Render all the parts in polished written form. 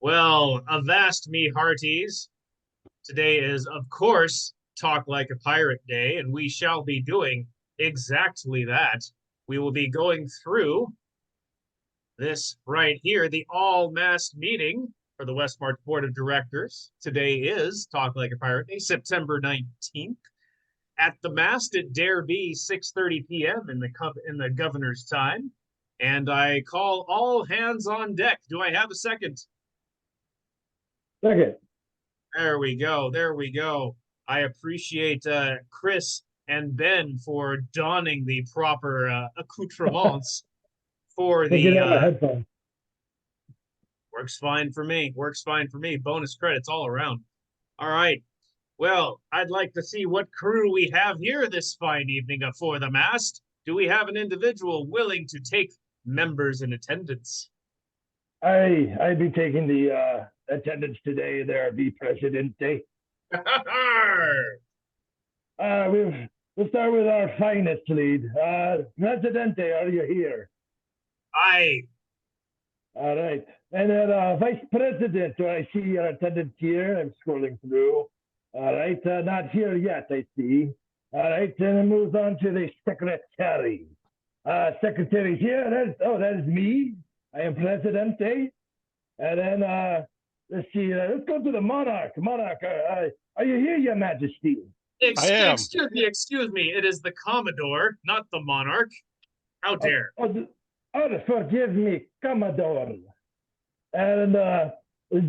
Well, avast me hearties. Today is, of course, Talk Like a Pirate Day, and we shall be doing exactly that. We will be going through this right here, the all-mass meeting for the Westmarch Board of Directors. Today is Talk Like a Pirate Day, September 19th. At the mast, it dare be 6:30 p.m. in the governor's time. And I call all hands on deck. Do I have a second? Second. There we go. There we go. I appreciate Chris and Ben for donning the proper accoutrements for the. Headphones. Works fine for me. Works fine for me. Bonus credits all around. All right. Well, I'd like to see what crew we have here this fine evening for the mast. Do we have an individual willing to take members in attendance? I'd be taking the attendance today. There, the Presidente. We'll start with our finest lead. Presidente, are you here? Aye. All right. And then Vice President, do I see your attendance here? I'm scrolling through. All right, not here yet, I see. All right, then it moves on to the Secretary. Secretary's here. That is me. I am Presidente. And then, let's see, let's go to the Monarch. Monarch, are you here, Your Majesty? Excuse me. It is the Commodore, not the Monarch. How dare. Forgive me, Commodore. And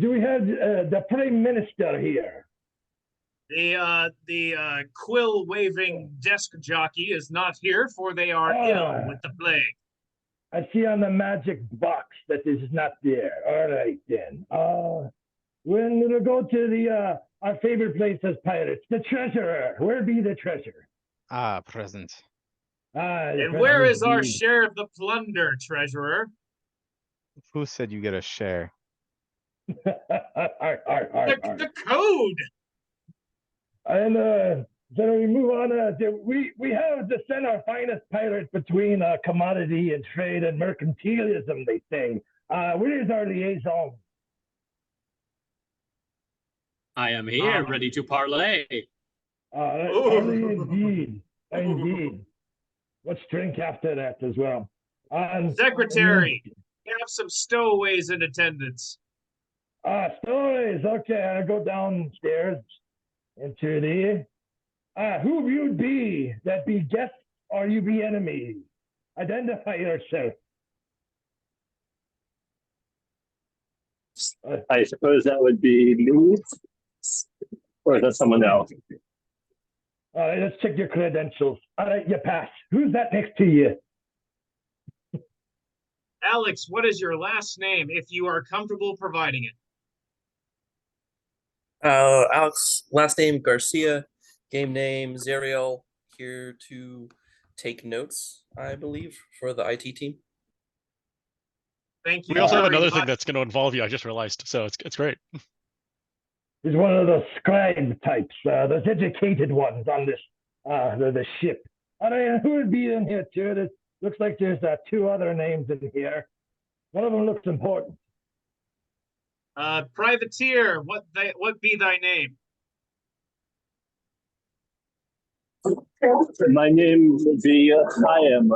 do we have the Prime Minister here? The quill-waving desk jockey is not here, for they are ill with the plague. I see on the magic box that is not there. All right, then. We're going to go to the our favorite place as pirates, the treasurer. Where be the treasurer? Present. And where is our share of the plunder, treasurer? Who said you get a share? The code! And then we move on. We have to send our finest pirates between commodity and trade and mercantilism, they say. Where is our liaison? I am here, ready to parlay. Parlay indeed. Indeed. Let's drink after that as well. Secretary, we have some stowaways in attendance. Stowaways. Okay, I'll go downstairs into the who you be, that be guests or you be enemies. Identify yourself. I suppose that would be me, or is that someone else? All right, let's check your credentials. All right, you pass. Who's that next to you? Alex, what is your last name, if you are comfortable providing it? Alex, last name Garcia, game name Zeriel, here to take notes, I believe, for the IT team. Thank you. We also have another thing that's going to involve you, I just realized, so it's great. He's one of those scribe types, those educated ones on this the ship. All right, who would be in here too? It looks like there's two other names in here. One of them looks important. Privateer, what be thy name? My name would be Chaim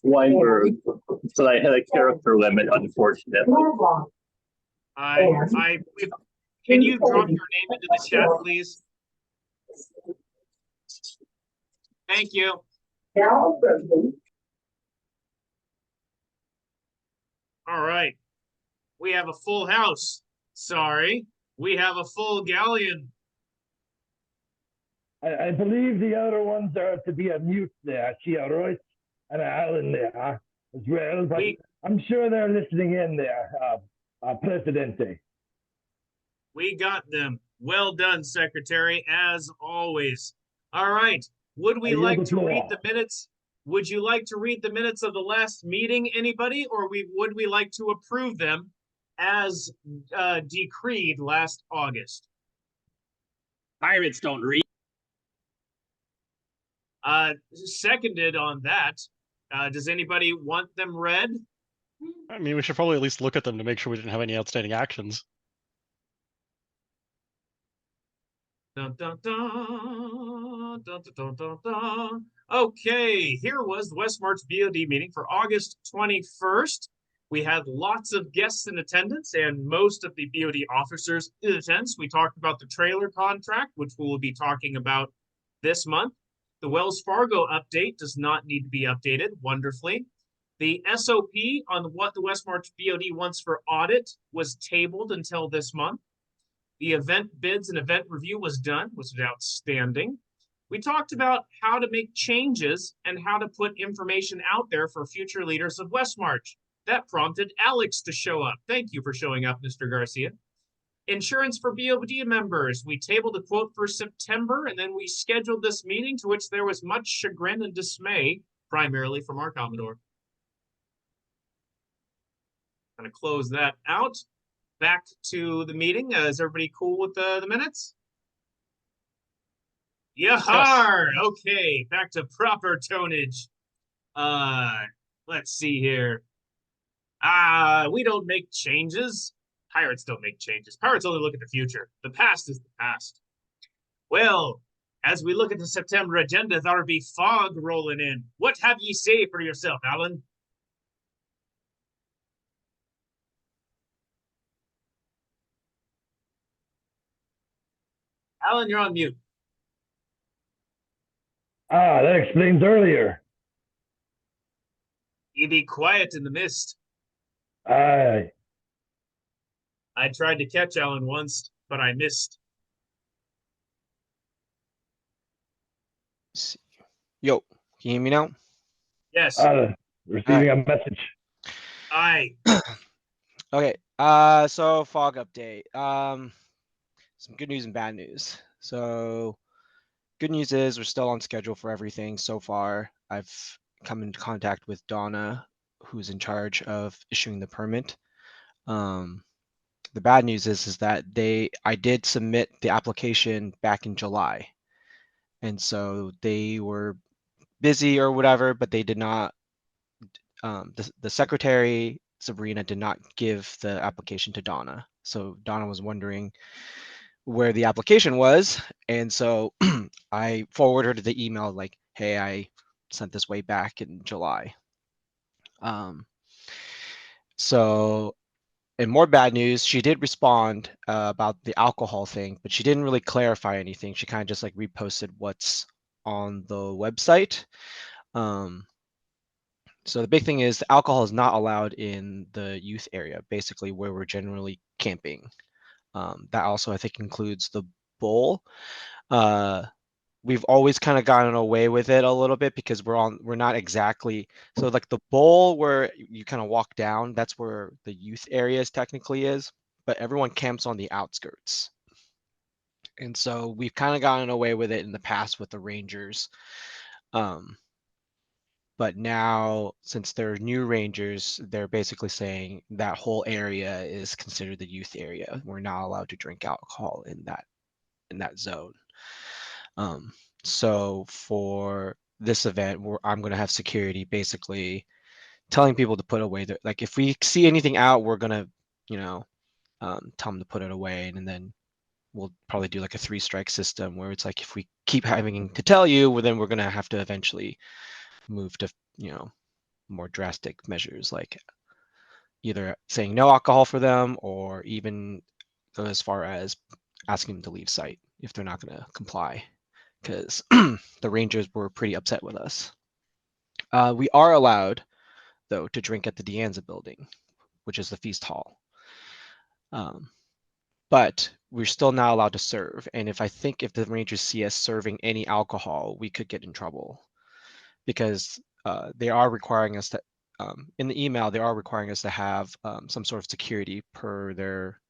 Weinberg, but I had a character limit, unfortunately. Can you drop your name into the chat, please? Thank you. All right. We have a full house. Sorry. We have a full galleon. I believe the other ones are to be a mute there. I see a Royce and an Allen there as well, but I'm sure they're listening in there, Presidente. We got them. Well done, Secretary, as always. All right. Would we like to read the minutes? Would you like to read the minutes of the last meeting, anybody? Or would we like to approve them as decreed last August? Pirates don't read. Seconded on that. Does anybody want them read? I mean, we should probably at least look at them to make sure we didn't have any outstanding actions. Dun, dun, dun, dun, dun, dun, dun, dun. Okay, here was the Westmarch BoD meeting for August 21st. We had lots of guests in attendance and most of the BoD officers in attendance. We talked about the trailer contract, which we will be talking about this month. The Wells Fargo update does not need to be updated, wonderfully. The SOP on what the Westmarch BoD wants for audit was tabled until this month. The event bids and event review was done, was outstanding. We talked about how to make changes and how to put information out there for future leaders of Westmarch. That prompted Alex to show up. Thank you for showing up, Mr. Garcia. Insurance for BoD members. We tabled a quote for September, and then we scheduled this meeting to which there was much chagrin and dismay, primarily from our Commodore. Going to close that out. Back to the meeting. Is everybody cool with the minutes? Yahar! Okay, back to proper tonnage. Let's see here. We don't make changes. Pirates don't make changes. Pirates only look at the future. The past is the past. Well, as we look at the September agenda, there'll be fog rolling in. What have ye say for yourself, Alan? Alan, you're on mute. That explains earlier. You be quiet in the mist. Aye. I tried to catch Alan once, but I missed. Yo, can you hear me now? Yes, Receiving a message. I. Okay. So fog update. Some good news and bad news. So good news is we're still on schedule for everything so far. I've come into contact with Donna, who's in charge of issuing the permit. The bad news is that I did submit the application back in July, and so they were busy or whatever, but they did not. The secretary Sabrina did not give the application to Donna, so Donna was wondering where the application was, and so I forwarded her the email like, "Hey, I sent this way back in July." So, in more bad news, she did respond about the alcohol thing, but she didn't really clarify anything. She kind of just like reposted what's on the website. So the big thing is the alcohol is not allowed in the youth area, basically where we're generally camping. That also, I think, includes the bowl. We've always kind of gotten away with it a little bit because we're not exactly, so like the bowl where you kind of walk down, that's where the youth areas technically is, but everyone camps on the outskirts. And so we've kind of gotten away with it in the past with the Rangers. But now, since they're new Rangers, they're basically saying that whole area is considered the youth area. We're not allowed to drink alcohol in that zone. So for this event, I'm going to have security basically telling people to put away their, like if we see anything out, we're going to, tell them to put it away, and then we'll probably do like a 3-strike system where it's like if we keep having to tell you, well, then we're going to have to eventually move to more drastic measures, like either saying no alcohol for them or even go as far as asking them to leave site if they're not going to comply, because the Rangers were pretty upset with us. We are allowed, though, to drink at the Deanza building, which is the feast hall. But we're still not allowed to serve. And if the Rangers see us serving any alcohol, we could get in trouble, because they are requiring us to, in the email, they are requiring us to have some sort of security per their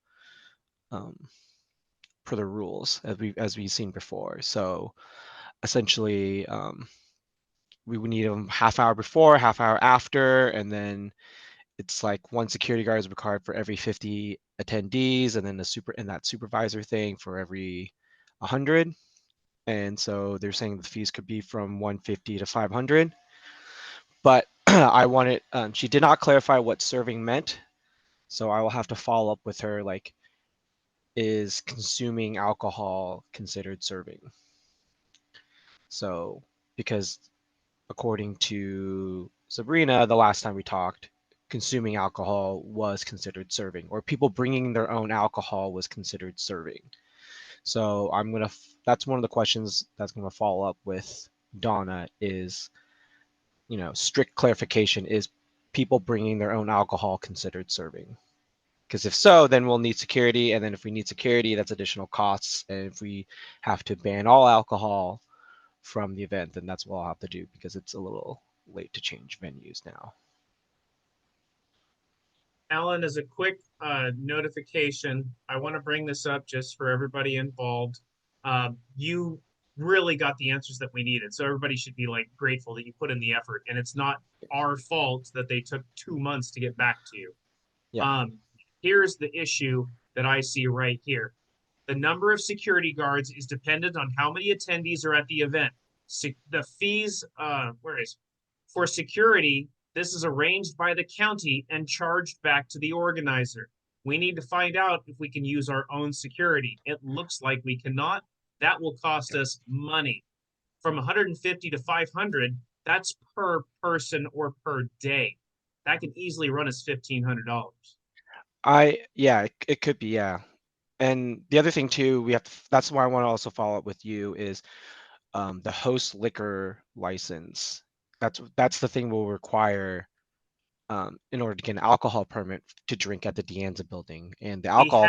rules, as we've seen before. So essentially, we would need them half hour before, half hour after, and then it's like one security guard is required for every 50 attendees, and then that supervisor thing for every 100. And so they're saying the fees could be from 150 to 500. But I wanted, she did not clarify what serving meant, so I will have to follow up with her, like, is consuming alcohol considered serving? So, because according to Sabrina, the last time we talked, consuming alcohol was considered serving, or people bringing their own alcohol was considered serving. So that's one of the questions that's gonna follow up with Donna is, strict clarification, is people bringing their own alcohol considered serving? Because if so, then we'll need security, and then if we need security, that's additional costs. And if we have to ban all alcohol from the event, then that's what I'll have to do because it's a little late to change venues now. Alan, as a quick notification, I want to bring this up just for everybody involved. You really got the answers that we needed, so everybody should be like grateful that you put in the effort, and it's not our fault that they took 2 months to get back to you. Yeah. Here's the issue that I see right here. The number of security guards is dependent on how many attendees are at the event. The fees, for security, this is arranged by the county and charged back to the organizer. We need to find out if we can use our own security. It looks like we cannot. That will cost us money. From 150 to 500, that's per person or per day. That can easily run us $1,500. It could be, yeah. And the other thing too, that's why I want to also follow up with you is the host liquor license. That's the thing we'll require in order to get an alcohol permit to drink at the De Anza building. And the alcohol,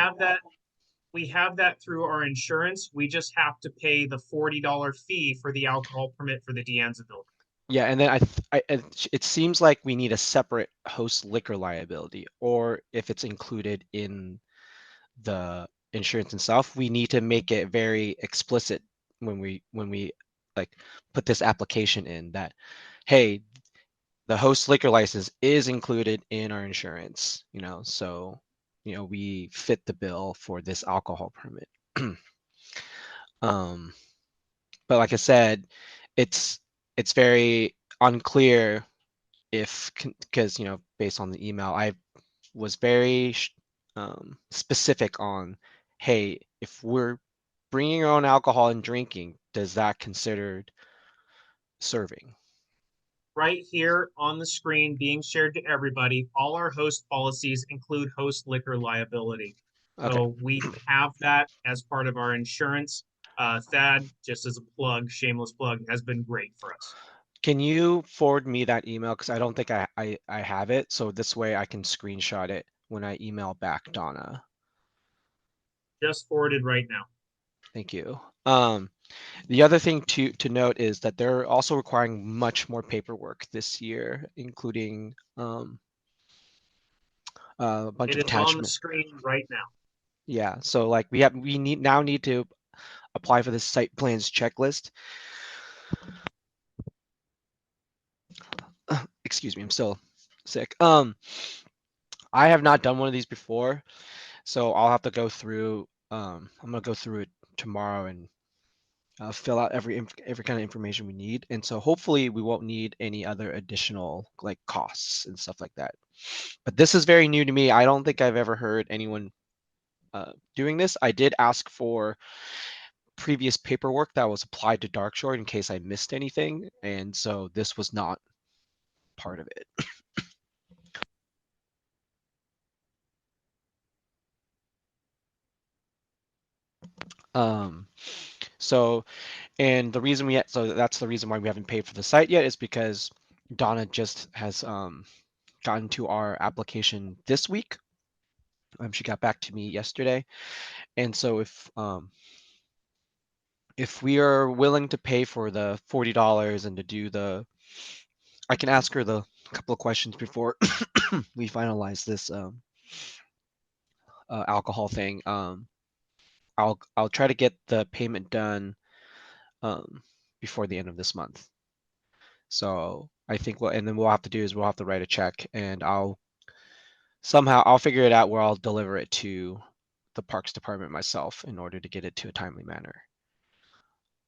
We have that through our insurance. We just have to pay the $40 fee for the alcohol permit for the De Anza building. yeah, and then it seems like we need a separate host liquor liability, or if it's included in the insurance itself, we need to make it very explicit when we like put this application in that, hey, the host liquor license is included in our insurance, so we fit the bill for this alcohol permit. But like I said, it's very unclear if, because based on the email, I was very specific on, hey, if we're bringing our own alcohol and drinking, does that considered serving? Right here on the screen being shared to everybody, all our host policies include host liquor liability. Okay. So we have that as part of our insurance. Thad, just as a plug, shameless plug, has been great for us. Can you forward me that email? Because I don't think I have it. So this way I can screenshot it when I email back Donna. Just forwarded right now. Thank you. The other thing to note is that they're also requiring much more paperwork this year, including a bunch It of is on the attachments. screen right now. Yeah, so like we need to apply for the site plans checklist. Excuse me, I'm still sick. I have not done one of these before, so I'll have to go through. I'm gonna go through it tomorrow and fill out every kind of information we need, and so hopefully we won't need any other additional like costs and stuff like that. But this is very new to me. I don't think I've ever heard anyone doing this. I did ask for previous paperwork that was applied to Darkshore in case I missed anything, and so this was not part of it. So, and the reason so that's the reason why we haven't paid for the site yet is because Donna just has gotten to our application this week. She got back to me yesterday, and so if we are willing to pay for the $40 and to do I can ask her the couple of questions before we finalize this alcohol thing. I'll try to get the payment done before the end of this month. So I think and then we'll have to do is we'll have to write a check, and I'll figure it out where I'll deliver it to the Parks Department myself in order to get it to a timely manner.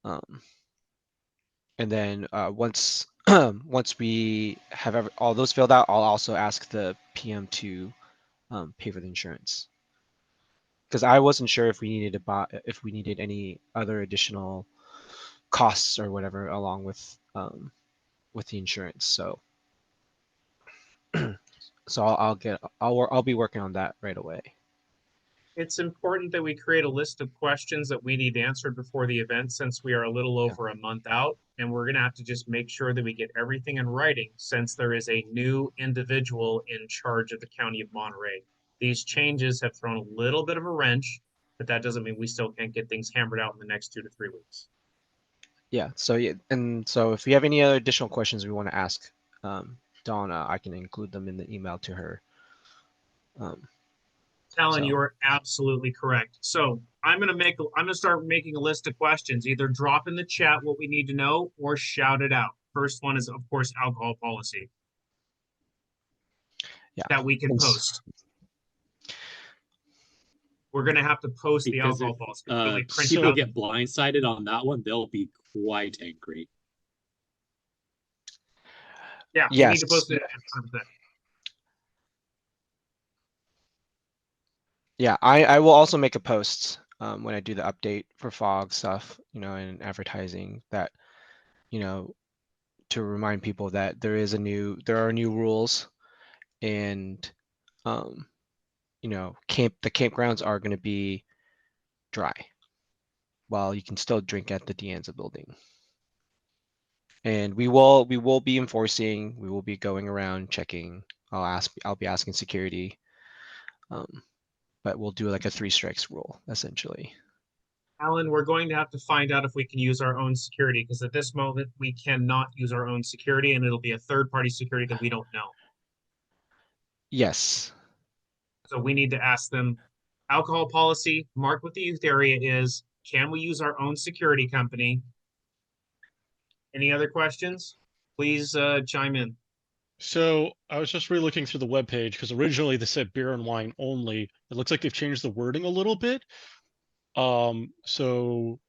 And then once we have all those filled out, I'll also ask the PM to pay for the insurance. because I wasn't sure if we needed to buy, if we needed any other additional costs or whatever along with the insurance. So so I'll be working on that right away. It's important that we create a list of questions that we need answered before the event, since we are a little over a month out, and we're gonna have to just make sure that we get everything in writing, since there is a new individual in charge of the county of Monterey. These changes have thrown a little bit of a wrench, but that doesn't mean we still can't get things hammered out in the next 2 to 3 weeks. Yeah. So yeah, and so if you have any other additional questions we want to ask Donna, I can include them in the email to her. Talon, So- you are absolutely correct. So I'm gonna start making a list of questions. Either drop in the chat what we need to know or shout it out. First one is, of course, alcohol policy Yeah. that we can And post. We're gonna have to post the Because alcohol if policy. Really print people out. get blindsided on that one, they'll be quite angry. Yeah, we Yes. need to post it. 100%. Yeah, I will also make a post when I do the update for fog stuff, you know, and advertising that, you know, to remind people that there are new rules, and you know, the campgrounds are going to be dry, while you can still drink at the De Anza building. And we will be enforcing. We will be going around checking. I'll be asking security, but we'll do like a 3 strikes rule essentially. Alan, we're going to have to find out if we can use our own security, because at this moment we cannot use our own security, and it'll be a third-party security that we don't know. Yes. So we need to ask them, alcohol policy, mark what the youth area is. Can we use our own security company? Any other questions? Please chime in. So I was just re-looking through the webpage because originally they said beer and wine only. It looks like they've changed the wording a little bit. So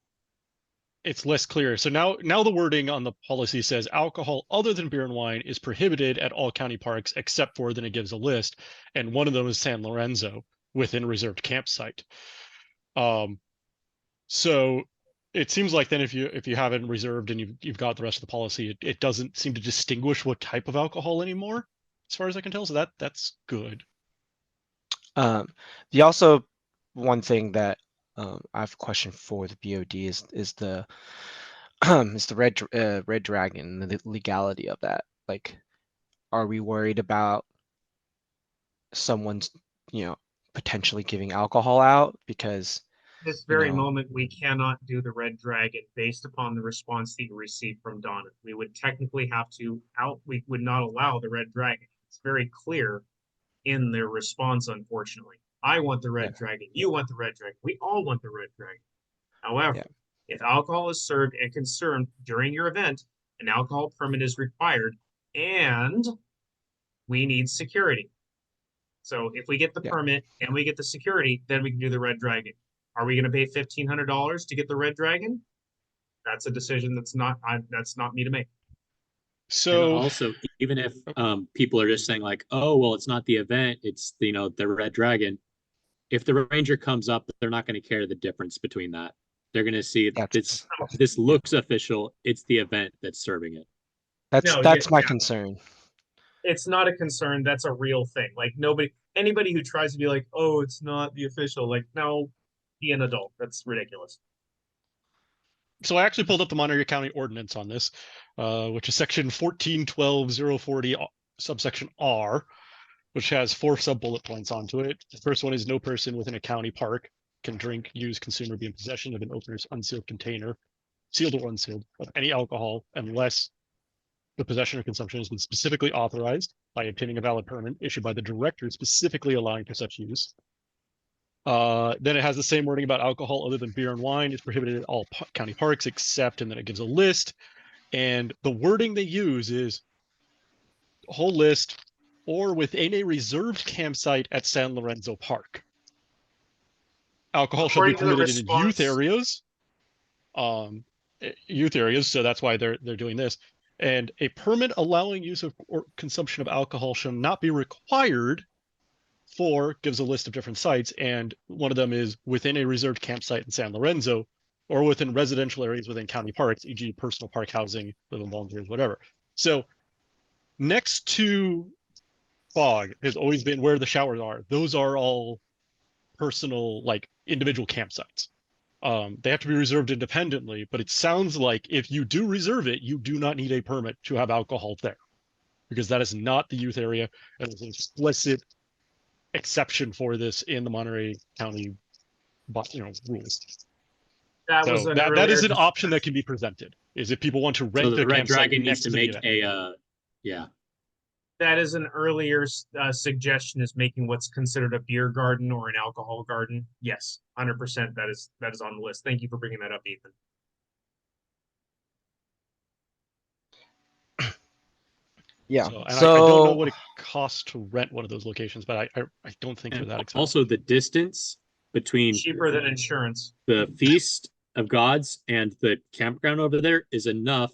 it's less clear. So now the wording on the policy says alcohol other than beer and wine is prohibited at all county parks except for, then it gives a list, and one of them is San Lorenzo within a reserved campsite. So it seems like then if you have it reserved and you've got the rest of the policy, it doesn't seem to distinguish what type of alcohol anymore, as far as I can tell. So that's good. The also one thing that I have a question for the BOD is the is the Red Dragon, the legality of that. Like, are we worried about someone's, you know, potentially giving alcohol out? Because This very know. moment, we cannot do the Red Dragon based upon the response that you received from Donna. We would technically have to we would not allow the Red Dragon. It's very clear in their response, unfortunately. I want the Red Dragon. You want the Red Dragon. We all want the Red Dragon. However, if alcohol is served and consumed during your event, an alcohol permit is required, and we need security. So if we get the permit and we get the security, then we can do the Red Dragon. Are we going to pay $1,500 to get the Red Dragon? That's a decision that's not me to make. So and also, even if people are just saying like, oh well, it's not the event, it's the Red Dragon. If the ranger comes up, they're not going to care the difference between that. They're going to see this looks official. It's the event that's serving it. That's my concern. It's not a concern. That's a real thing. Like anybody who tries to be like, oh, it's not the official, like, no, be an adult. That's ridiculous. So I actually pulled up the Monterey County ordinance on this, which is section 1412.040 subsection R, which has 4 sub-bullet points onto it. The first one is no person within a county park can drink, use, consume, or be in possession of an open or unsealed container, sealed or unsealed, of any alcohol unless the possession or consumption has been specifically authorized by obtaining a valid permit issued by the director specifically allowing for such use. Then it has the same wording about alcohol other than beer and wine is prohibited at all county parks except, and then it gives a list. And the wording they use is whole list or within a reserved campsite at San Lorenzo Park. Alcohol shall be permitted in youth areas. So that's why they're doing this. And a permit allowing use of or consumption of alcohol shall not be required 4 gives a list of different sites, and one of them is within a reserved campsite in San Lorenzo, or within residential areas within county parks, e.g. personal park housing, live in volunteers, whatever. So next to fog has always been where the showers are. Those are all personal, like individual campsites. They have to be reserved independently, but it sounds like if you do reserve it, you do not need a permit to have alcohol there, because that is not the youth area, and there's an explicit exception for this in the Monterey County, rules. That So was an that is earlier an option that can be presented. Is if people want to So rent the their Red campsite Dragon needs next to to the make event. yeah. That is an earlier suggestion, is making what's considered a beer garden or an alcohol garden. Yes, 100%. That is on the list. Thank you for bringing that up, Ethan. Yeah. So, and So I don't know what it costs to rent one of those locations, but I don't think they're And that expensive. also the distance between Cheaper than insurance. the Feast of Gods and the campground over there is enough,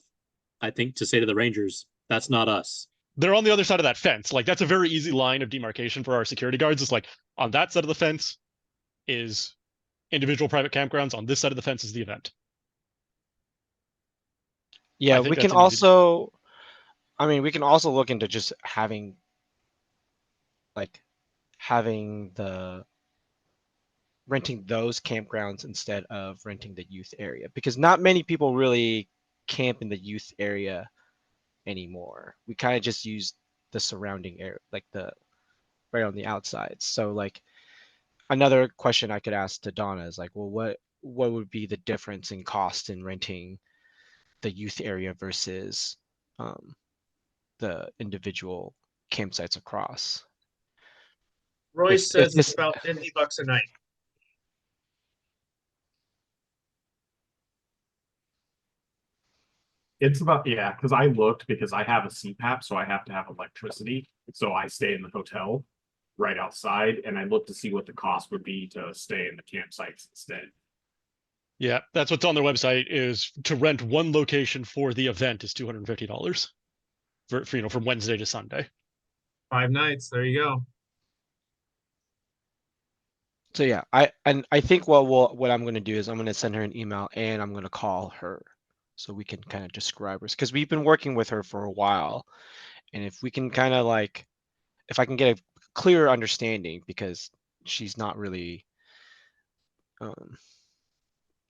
I think, to say to the Rangers, that's not us. They're on the other side of that fence. Like that's a very easy line of demarcation for our security guards. It's like on that side of the fence is individual private campgrounds. On this side of the fence is the event. yeah, I think we can that's an easy- also, I mean, we can also look into just having the renting those campgrounds instead of renting the youth area, because not many people really camp in the youth area anymore. We kind of just use the surrounding area, like the right on the outside. So like another question I could ask to Donna is like, well, what would be the difference in cost in renting the youth area versus the individual campsites across? Royce If says this, it's about $50 a night. It's about, yeah, because I looked because I have a CPAP, so I have to have electricity. So I stay in the hotel right outside, and I looked to see what the cost would be to stay in the campsites instead. Yeah, that's what's on their website. Is to rent one location for the event is $250 for from Wednesday to Sunday. 5 nights. There you go. so yeah, I think what I'm going to do is I'm going to send her an email and I'm going to call her so we can kind of describe her, because we've been working with her for a while, and if we can kind of like, if I can get a clearer understanding, because she's not really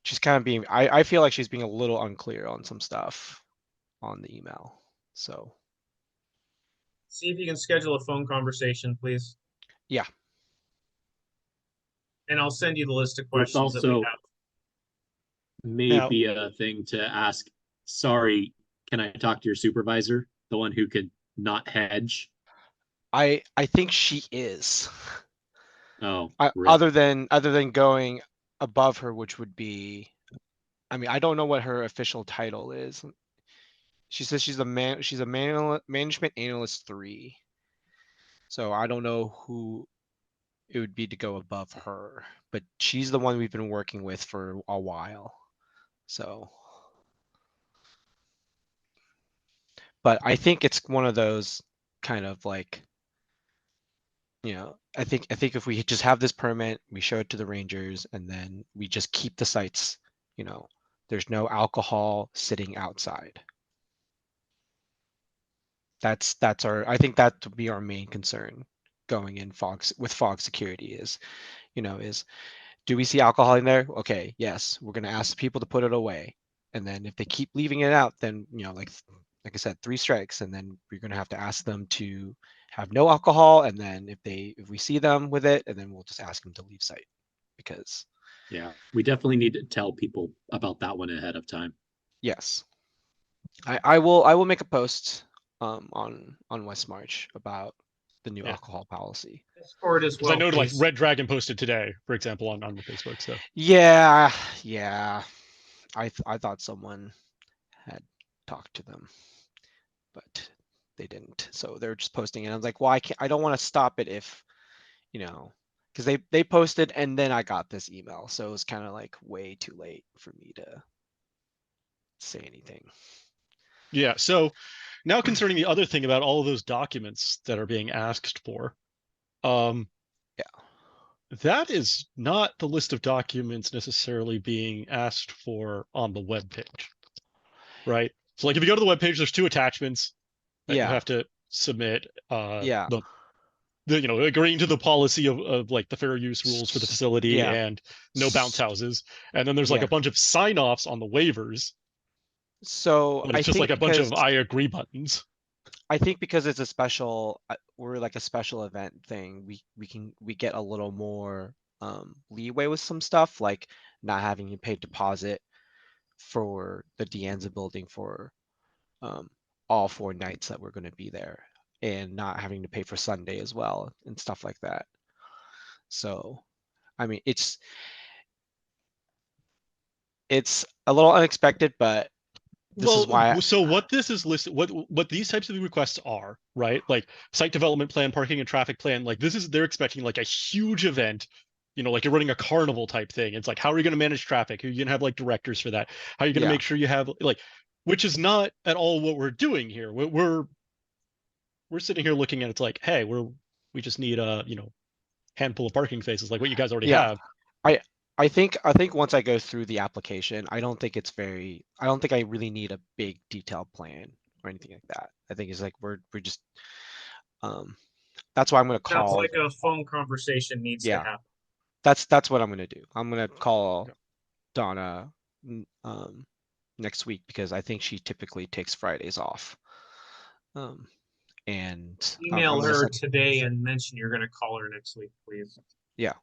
she's kind of being, I feel like she's being a little unclear on some stuff on the email. So See if you can schedule a phone conversation, please. yeah. And I'll send you the list of It's questions that we also have. maybe a thing to ask. Sorry, can I talk to your supervisor, the one who could not hedge? I think she is. Oh, Other really? than going above her, which would be, I mean, I don't know what her official title is. She says she's management analyst 3. So I don't know who it would be to go above her, but she's the one we've been working with for a while. So, but I think it's one of those kind of like, I think if we just have this permit, we show it to the Rangers, and then we just keep the sites, there's no alcohol sitting outside. That's I think that would be our main concern going in with fog security is, do we see alcohol in there? Okay, yes, we're gonna ask people to put it away. And then if they keep leaving it out, then like I said, 3 strikes, and then we're gonna have to ask them to have no alcohol. And then if we see them with it, and then we'll just ask them to leave site, because Yeah, we definitely need to tell people about that one ahead of time. yes, I will make a post on Westmarch about the new alcohol policy. Discord as Because I well, know like please. Red Dragon posted today, for example, on the Facebook. So Yeah. I thought someone had talked to them, but they didn't. So they're just posting it. I was like, well, I don't want to stop it if, because they posted and then I got this email. So it was kind of like way too late for me to say anything. yeah. So now concerning the other thing about all of those documents that are being asked for, that is not the list of documents necessarily being asked for on the web page, right? So like if you go to the web page, there's 2 attachments that you Yeah. have to submit. Yeah. The agreeing to the policy of like the fair use rules for the facility Yeah. and no bounce houses, and then there's like Yeah. a bunch of sign-offs on the waivers, So but I it's just think like a bunch because of I agree buttons. I think because it's a special, we're like a special event thing. We get a little more leeway with some stuff, like not having to pay deposit for the Deanza building for all 4 nights that we're going to be there, and not having to pay for Sunday as well and stuff like that. So, I mean, it's a little unexpected, but this is why. So what this is listed, what these types of requests are, right? Like site development plan, parking and traffic plan, like this is, they're expecting like a huge event, like you're running a carnival type thing. It's like, how are you going to manage traffic? Are you going to have like directors for that? How are you going to Yeah. make sure you have like, which is not at all what we're doing here. We're sitting here looking at it's like, hey, we just need a handful of parking spaces like what you guys already Yeah. have. I think once I go through the application, I don't think I really need a big detailed plan or anything like that. I think it's like we're just that's why I'm gonna Sounds call. like a phone conversation needs to Yeah. happen. That's what I'm gonna do. I'm gonna call Donna next week because I think she typically takes Fridays off. And I'm Email gonna her send, today and mention you're going to call her next week, please. yeah.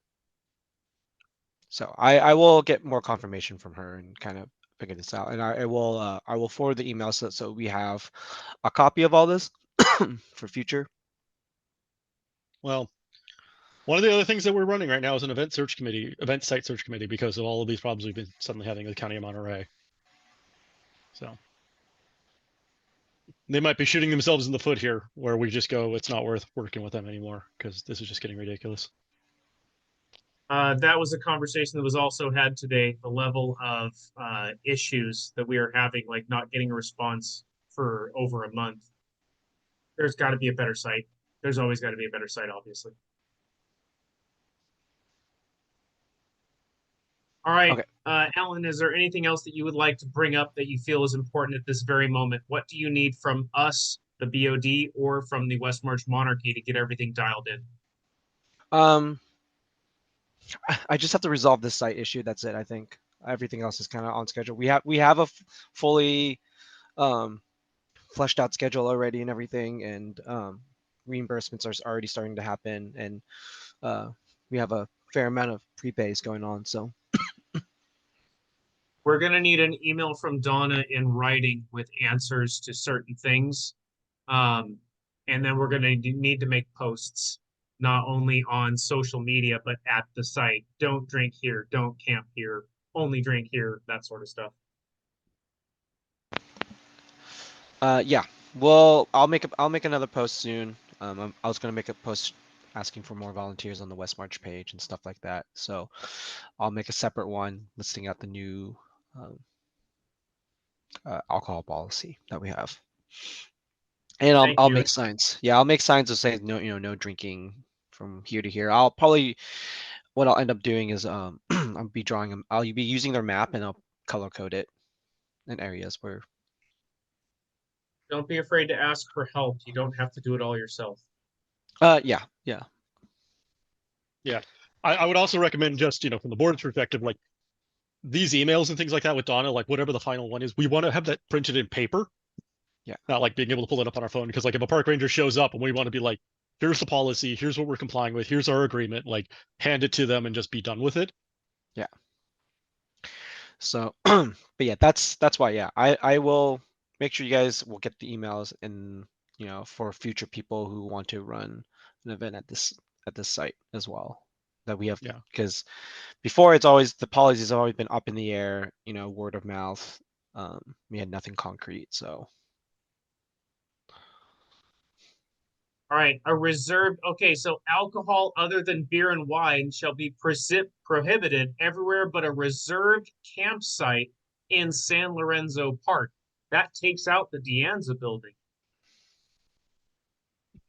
So I will get more confirmation from her and kind of figure this out, and I will forward the email so we have a copy of all this for future. Well, one of the other things that we're running right now is an event site search committee, because of all of these problems we've been suddenly having with the County of Monterey. So they might be shooting themselves in the foot here, where we just go, it's not worth working with them anymore because this is just getting ridiculous. That was a conversation that was also had today. The level of issues that we are having, like not getting a response for over a month. There's got to be a better site. There's always got to be a better site, obviously. All right, Okay. Alan, is there anything else that you would like to bring up that you feel is important at this very moment? What do you need from us, the BoD, or from the Westmarch Monarchy to get everything dialed in? I just have to resolve this site issue. That's it. I think everything else is kind of on schedule. We have a fully fleshed out schedule already and everything, and reimbursements are already starting to happen, and we have a fair amount of prepays going on. So We're going to need an email from Donna in writing with answers to certain things. And then we're going to need to make posts, not only on social media, but at the site. Don't drink here, don't camp here, only drink here, that sort of stuff. yeah, well, I'll make another post soon. I was gonna make a post asking for more volunteers on the Westmarch page and stuff like that. So I'll make a separate one listing out the new alcohol policy that we have. And I'll make signs. Yeah, I'll make signs that say no drinking from here to here. What I'll end up doing is I'll be drawing them. I'll be using their map and I'll color code it in areas where. Don't be afraid to ask for help. You don't have to do it all yourself. Yeah. I would also recommend, just from the board's perspective, like these emails and things like that with Donna, like whatever the final one is, we want to have that printed in paper. Yeah. Not like being able to pull it up on our phone, because like if a park ranger shows up and we want to be like, here's the policy, here's what we're complying with, here's our agreement, like hand it to them and just be done with it. Yeah. So, but yeah, that's why. Yeah, I will make sure you guys will get the emails, and for future people who want to run an event at this site as well, that we have. Yeah. Because before, the policies have always been up in the air, word of mouth. We had nothing concrete, so. All right, a reserved, okay, so alcohol other than beer and wine shall be prohibited everywhere but a reserved campsite in San Lorenzo Park. That takes out the Deanza building.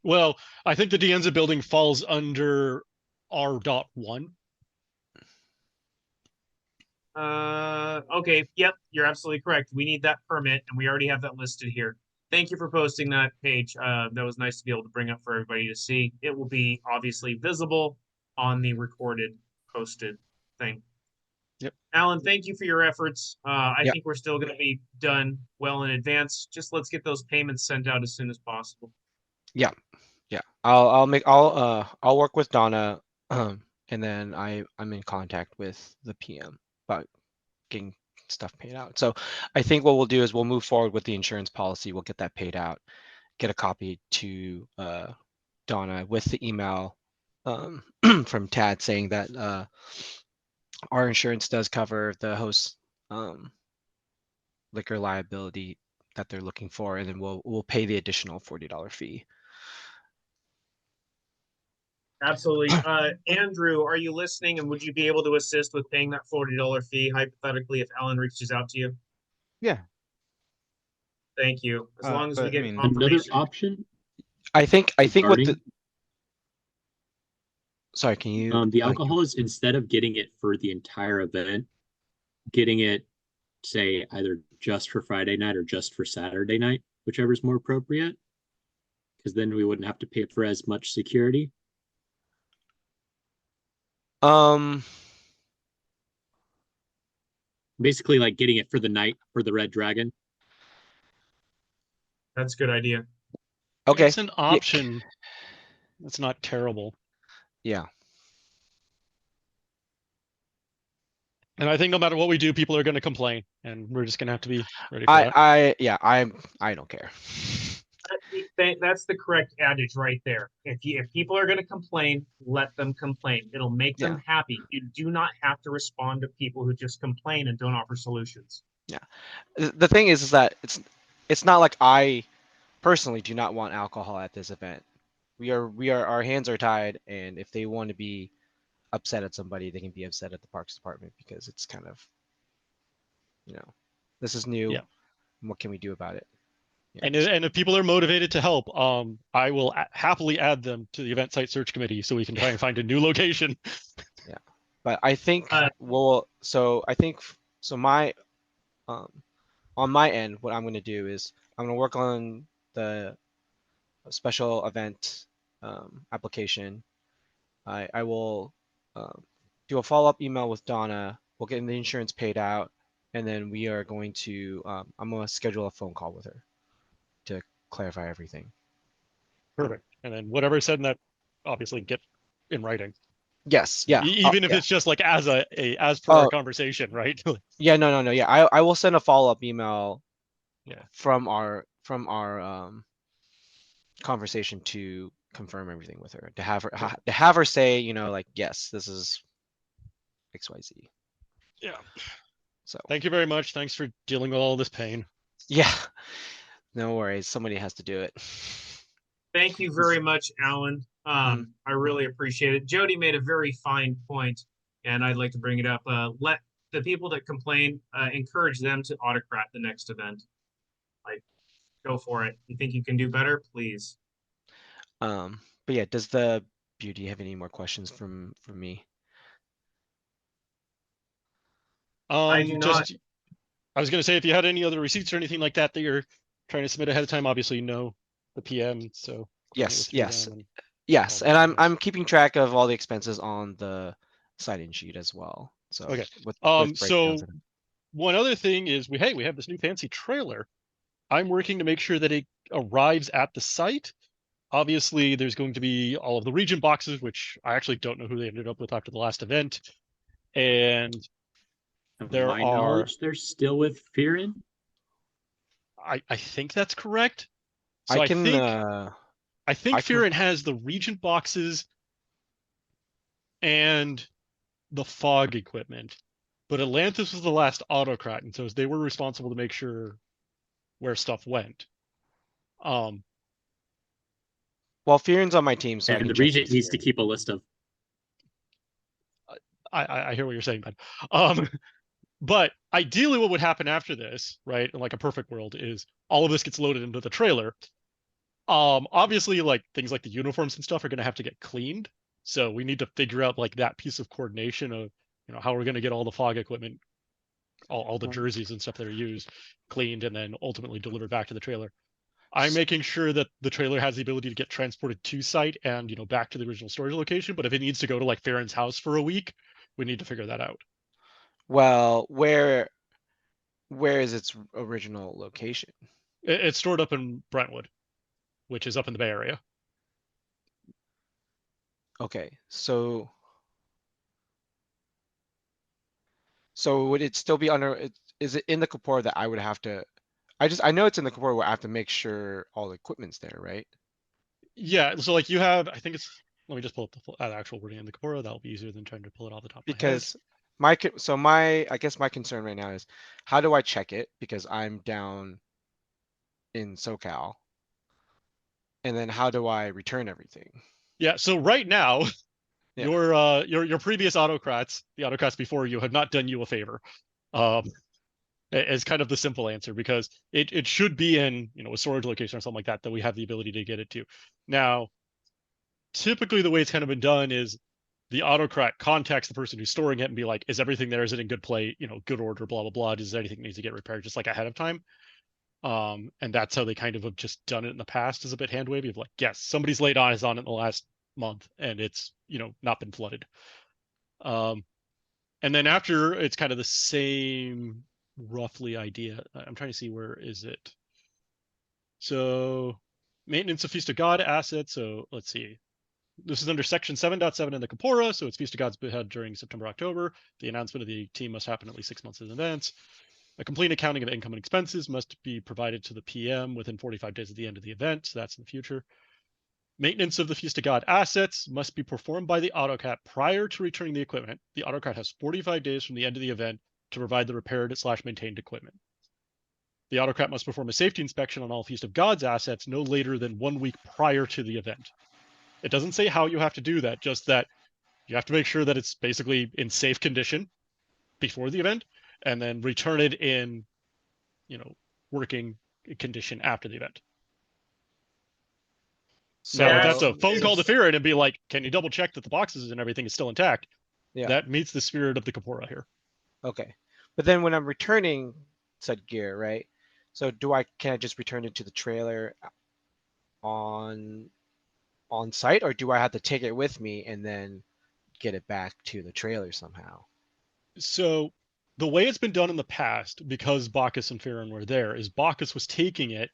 Well, I think the Deanza building falls under R.1. Okay, yep, you're absolutely correct. We need that permit, and we already have that listed here. Thank you for posting that page. That was nice to be able to bring up for everybody to see. It will be obviously visible on the recorded, posted thing. Yep. Alan, thank you for your efforts. I Yep. think we're still going to be done well in advance. Just let's get those payments sent out as soon as possible. Yeah. I'll work with Donna, and then I'm in contact with the PM about getting stuff paid out. So I think what we'll do is we'll move forward with the insurance policy. We'll get that paid out, get a copy to Donna with the email from Tad saying that our insurance does cover the host liquor liability that they're looking for, and then we'll pay the additional $40 fee. Absolutely. Andrew, are you listening, and would you be able to assist with paying that $40 fee hypothetically if Alan reaches out to you? Yeah. Thank you. As long as we but, I get mean- Another confirmation. option I think what the regarding sorry, can you the alcohol is, instead of getting it for the entire event, getting it, say, either just for Friday night or just for Saturday night, whichever is more appropriate, because then we wouldn't have to pay for as much security. Basically, like getting it for the night for the Red Dragon. That's a good idea. Okay. It's an option. It's not terrible. Yeah. And I think no matter what we do, people are going to complain, and we're just going to have to be ready for that. I don't care. That's the correct adage right there. If people are going to complain, let them complain. It'll make them happy. You do not have to respond to people who just complain and don't offer solutions. Yeah. The thing is that it's not like I personally do not want alcohol at this event. Our hands are tied, and if they want to be upset at somebody, they can be upset at the Parks Department because it's kind of, this is new. Yeah. What can we do about it? Yeah. And if people are motivated to help, I will happily add them to the event site search committee so we can try and find a new location. Yeah, but I think my on my end, what I'm going to do is I'm going to work on the special event application. I will do a follow-up email with Donna. We'll get the insurance paid out, and then we are going to I'm going to schedule a phone call with her to clarify everything. Perfect. And then whatever is said in that, obviously get in writing. Yes. Yeah. Even if it's just like as per our conversation, right? Yeah. No. Yeah. I will send a follow-up email. Yeah. From our conversation to confirm everything with her, to have her say, like, yes, this is XYZ. Yeah. So thank you very much. Thanks for dealing with all this pain. Yeah. No worries. Somebody has to do it. Thank you very much, Alan. I really appreciate it. Jody made a very fine point, and I'd like to bring it up. Let the people that complain, encourage them to autocrat the next event. Like, go for it. You think you can do better? Please. But yeah, does the BoD have any more questions from me? I do not. I was going to say, if you had any other receipts or anything like that you're trying to submit ahead of time, obviously you know the PM. So yes. And I'm keeping track of all the expenses on the sign-in sheet as well. So okay. With so one other thing is we have this new fancy trailer. I'm working to make sure that it arrives at the site. Obviously, there's going to be all of the region boxes, which I actually don't know who they ended up with after the last event. And they're still with Fearin. I think that's correct. So I think Fearin has the region boxes and the fog equipment, but Atlantis was the last autocrat, and so they were responsible to make sure where stuff went. Well, Fearin's on my team, so and the region needs to keep a list of. I hear what you're saying, man. But ideally, what would happen after this, right? In like a perfect world, is all of this gets loaded into the trailer. Obviously, like things like the uniforms and stuff are going to have to get cleaned. So we need to figure out like that piece of coordination of, how we're going to get all the fog equipment, all the jerseys and stuff that are used cleaned and then ultimately delivered back to the trailer. I'm making sure that the trailer has the ability to get transported to site and, back to the original storage location. But if it needs to go to like Farron's house for a week, we need to figure that out. Well, where is its original location? It's stored up in Brentwood, which is up in the Bay Area. Okay, so would it still be under it? Is it in the Kapora that I would have to? I know it's in the Kapora where I have to make sure all the equipment's there, right? Yeah, so like you have, I think it's. Let me just pull up the actual wording in the Kapora. That'll be easier than trying to pull it off the top of my head. Because I guess my concern right now is how do I check it because I'm down in SoCal, and then how do I return everything? Yeah, so right now, Yeah. your previous autocrats, the autocrats before you, have not done you a favor. Is kind of the simple answer because it should be in a storage location or something like that we have the ability to get it to. Now, typically the way it's kind of been done is the autocrat contacts the person who's storing it and be like, is everything there? Is it in good play? Good order, blah, blah, blah. Does anything need to get repaired just like ahead of time? And that's how they kind of have just done it in the past, is a bit hand wavy of like, yes, somebody's laid eyes on it in the last month and it's, not been flooded. And then after it's kind of the same roughly idea. I'm trying to see where is it. So maintenance of Feast of God assets. So let's see. This is under section 7.7 in the Kapora. So it's Feast of God's behead during September, October. The announcement of the team must happen at least 6 months in advance. A complete accounting of income and expenses must be provided to the PM within 45 days of the end of the event. So that's in the future. Maintenance of the Feast of God assets must be performed by the autocrat prior to returning the equipment. The autocrat has 45 days from the end of the event to provide the repaired/maintained equipment. The autocrat must perform a safety inspection on all Feast of God's assets no later than 1 week prior to the event. It doesn't say how you have to do that, just that you have to make sure that it's basically in safe condition before the event, and then return it in, working condition after the event. So Now, if that's a phone call to Farron and be like, can you double check that the boxes and everything is still intact? Yeah. That meets the spirit of the Kapora here. Okay. But then when I'm returning said gear, right? So can I just return it to the trailer on site, or do I have to take it with me and then get it back to the trailer somehow? So the way it's been done in the past, because Bacchus and Farron were there, is Bacchus was taking it.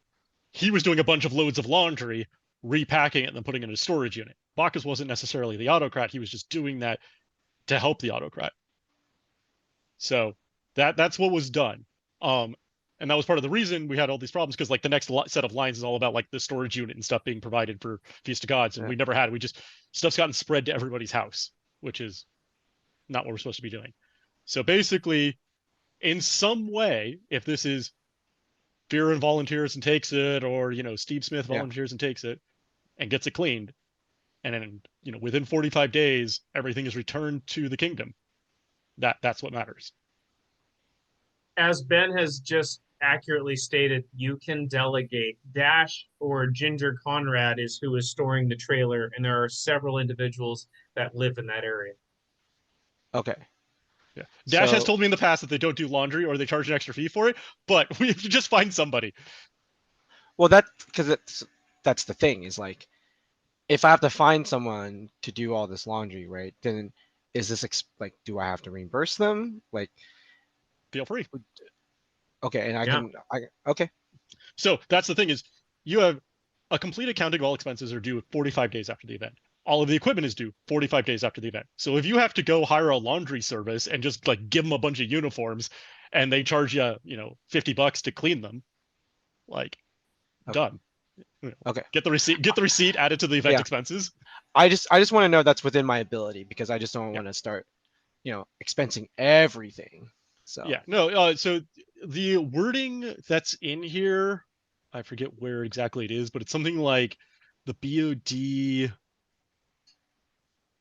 He was doing a bunch of loads of laundry, repacking it, and then putting it in a storage unit. Bacchus wasn't necessarily the autocrat. He was just doing that to help the autocrat. So that's what was done. And that was part of the reason we had all these problems, because like the next set of lines is all about like the storage unit and stuff being provided for Feast of Gods, and we never had. Stuff's gotten spread to everybody's house, which is not what we're supposed to be doing. So basically, in some way, if this is Fearon volunteers and takes it, or Steve Smith volunteers and takes it and gets it cleaned, and then within 45 days everything is returned to the kingdom, that's what matters. As Ben has just accurately stated, you can delegate. Dash or Ginger Conrad is who is storing the trailer, and there are several individuals that live in that area. Okay. Yeah. Dash has told me in the past that they don't do laundry or they charge an extra fee for it, but we have to just find somebody. Well, that's the thing is like, if I have to find someone to do all this laundry, right? Then is this like, do I have to reimburse them? Like, feel free. Okay, and okay. So that's the thing is, you have a complete accounting of all expenses are due 45 days after the event. All of the equipment is due 45 days after the event. So if you have to go hire a laundry service and just like give them a bunch of uniforms and they charge you, $50 to clean them, like done. Okay. Get the receipt added to the event expenses. I just want to know that's within my ability, because I just don't want to start, expensing everything. So yeah, no. So the wording that's in here, I forget where exactly it is, but it's something like the BoD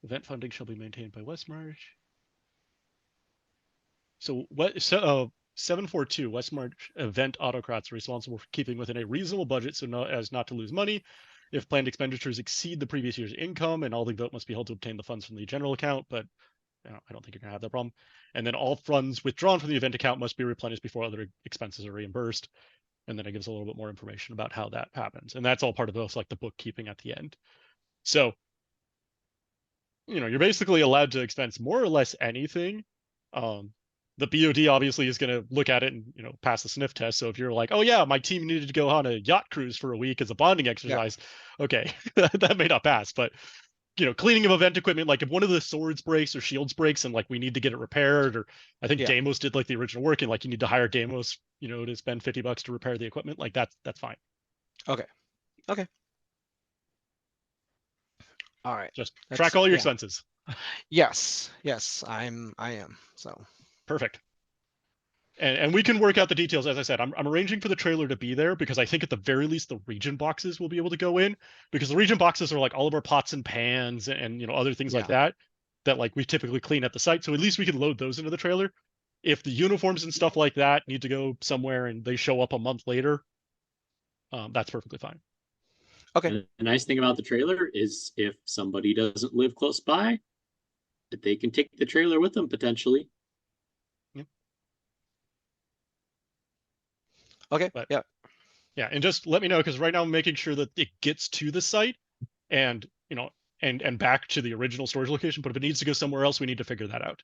event funding shall be maintained by Westmarch. So 742 Westmarch event autocrats are responsible for keeping within a reasonable budget so as not to lose money. if planned expenditures exceed the previous year's income, and all the vote must be held to obtain the funds from the general account, but I don't think you're gonna have that problem. And then all funds withdrawn from the event account must be replenished before other expenses are reimbursed. And then it gives a little bit more information about how that happens. And that's all part of those, like the bookkeeping at the end. So, you're basically allowed to expense more or less anything. The BoD obviously is going to look at it and, pass the sniff test. So if you're like, oh yeah, my team needed to go on a yacht cruise for a week as a bonding exercise, okay, that may not pass. But, cleaning of event equipment, like if one of the swords breaks or shields breaks and like we need to get it repaired, or I think Damos did like the original work and like you need to hire Damos, to spend $50 to repair the equipment, like that's fine. Okay. All right. Just track all your expenses. Yes, I am. So perfect. And we can work out the details. As I said, I'm arranging for the trailer to be there because I think at the very least the region boxes will be able to go in, because the region boxes are like all of our pots and pans and other things like that like we typically clean at the site. So at least we can load those into the trailer. If the uniforms and stuff like that need to go somewhere and they show up a month later, that's perfectly fine. Okay. And the nice thing about the trailer is if somebody doesn't live close by, that they can take the trailer with them potentially. Okay. But yeah, and just let me know, because right now I'm making sure that it gets to the site and and back to the original storage location. But if it needs to go somewhere else, we need to figure that out.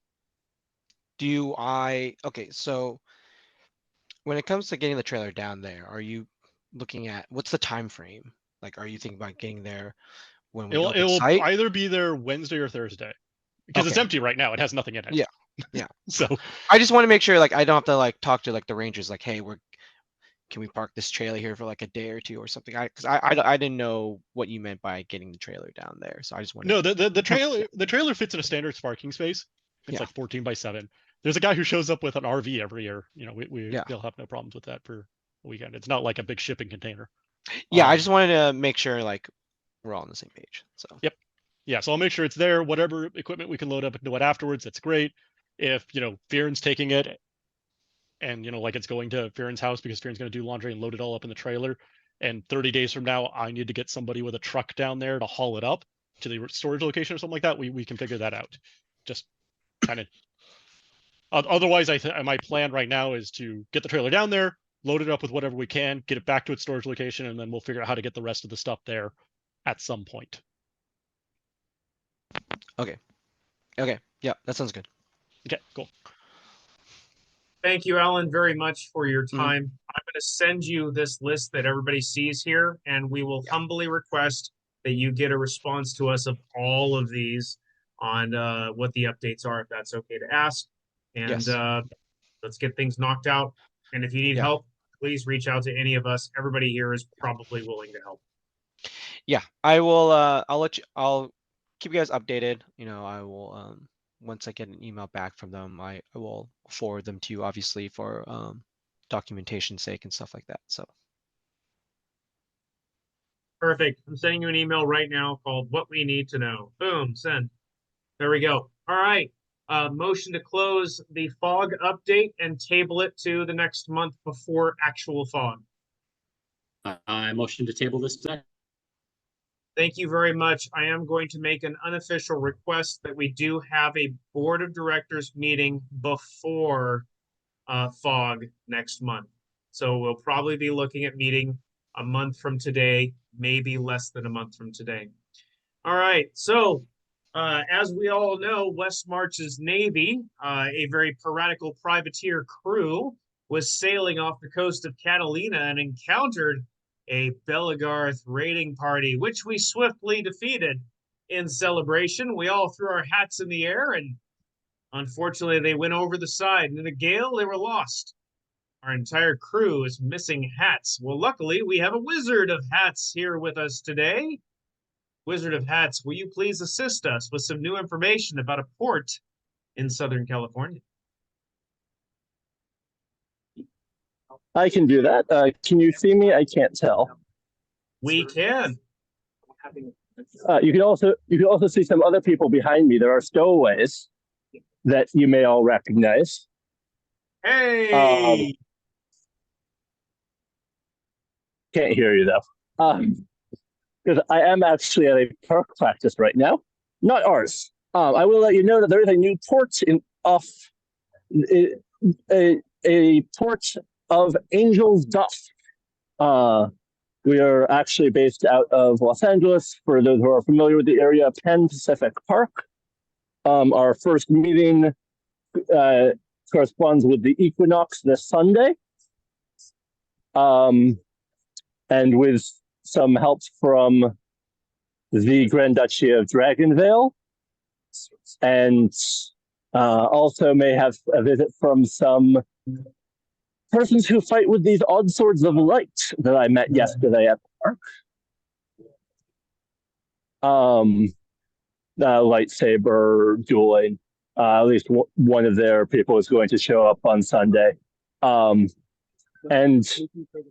Okay, so when it comes to getting the trailer down there, are you looking at what's the time frame? Like, are you thinking about getting there when we It will site? either be there Wednesday or Thursday, because it's empty right now. It has nothing in it. Yeah. So I just want to make sure like I don't have to like talk to like the rangers like, hey, can we park this trailer here for like a day or two or something? Because I didn't know what you meant by getting the trailer down there, so I just wanted. No, the trailer fits in a standard parking space. It's like 14 by 7. There's a guy who shows up with an RV every year. We'll have no problems with that for a weekend. It's not like a big shipping container. Yeah, I just wanted to make sure like we're all on the same page. So yep. Yeah, so I'll make sure it's there. Whatever equipment we can load up into it afterwards, that's great. If Fearon's taking it and like it's going to Fearon's house because Fearon's going to do laundry and load it all up in the trailer, and 30 days from now I need to get somebody with a truck down there to haul it up to the storage location or something like that, we can figure that out. Just kind of otherwise my plan right now is to get the trailer down there, load it up with whatever we can, get it back to its storage location, and then we'll figure out how to get the rest of the stuff there at some point. Okay, yeah, that sounds good. Okay, cool. Thank you, Alan, very much for your time. I'm going to send you this list that everybody sees here, and we will humbly request that you get a response to us of all of these on what the updates are, if that's okay to ask. And let's get things knocked out. And if you need help, please reach out to any of us. Everybody here is probably willing to help. Yeah, I will. I'll keep you guys updated. I will. Once I get an email back from them, I will forward them to you, obviously, for documentation's sake and stuff like that. So perfect. I'm sending you an email right now called "What We Need to Know." Boom, send. There we go. All right. Motion to close the fog update and table it to the next month before actual fog. I motion to table this today. Thank you very much. I am going to make an unofficial request that we do have a board of directors meeting before fog next month. So we'll probably be looking at meeting a month from today, maybe less than a month from today. All right. So as we all know, Westmarch's Navy, a very piratical privateer crew, was sailing off the coast of Catalina and encountered a Belagarth raiding party, which we swiftly defeated. In celebration, we all threw our hats in the air, and unfortunately, they went over the side. And in a gale, they were lost. Our entire crew is missing hats. Well, luckily, we have a wizard of hats here with us today. Wizard of Hats, will you please assist us with some new information about a port in Southern California? I can do that. Can you see me? I can't tell. We can. You can also see some other people behind me. There are stowaways that you may all recognize. Hey! Can't hear you though. because I am actually at a park practice right now, not ours. I will let you know that there is a new port off a port of Angel's Duff. We are actually based out of Los Angeles. For those who are familiar with the area, Penn Pacific Park. Our first meeting corresponds with the equinox this Sunday. And with some help from the Grand Duchy of Dragonvale, and also may have a visit from some persons who fight with these odd swords of light that I met yesterday at the park. Lightsaber dueling. At least one of their people is going to show up on Sunday. And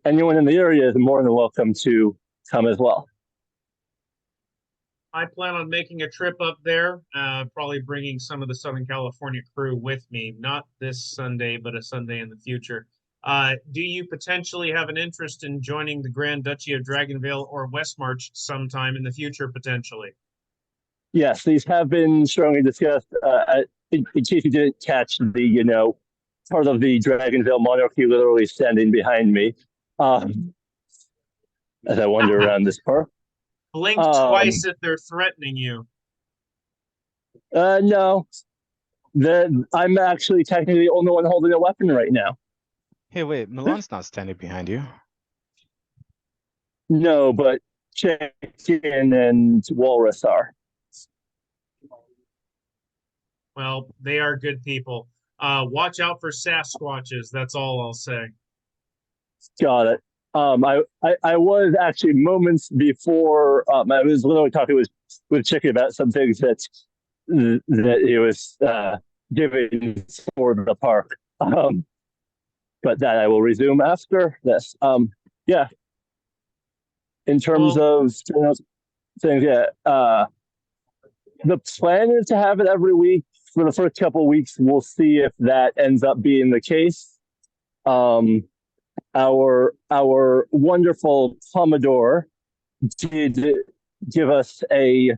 anyone in the area is more than welcome to come as well. I plan on making a trip up there, probably bringing some of the Southern California crew with me, not this Sunday, but a Sunday in the future. Do you potentially have an interest in joining the Grand Duchy of Dragonvale or Westmarch sometime in the future, potentially? Yes, these have been strongly discussed. In case you didn't catch the, part of the Dragonvale monarchy literally standing behind me as I wander around this park. Blink twice if they're threatening you. No. I'm actually technically the only one holding a weapon right now. Hey, wait, Milan's not standing behind you. No, but Chicken and Walrus are. Well, they are good people. Watch out for Sasquatches. That's all I'll say. Got it. I was actually moments before I was literally talking with Chicken about some things that he was giving for the park. But that I will resume after this. Yeah. In terms of things, yeah. The plan is to have it every week for the first couple of weeks. We'll see if that ends up being the case. Our wonderful Commodore did give us a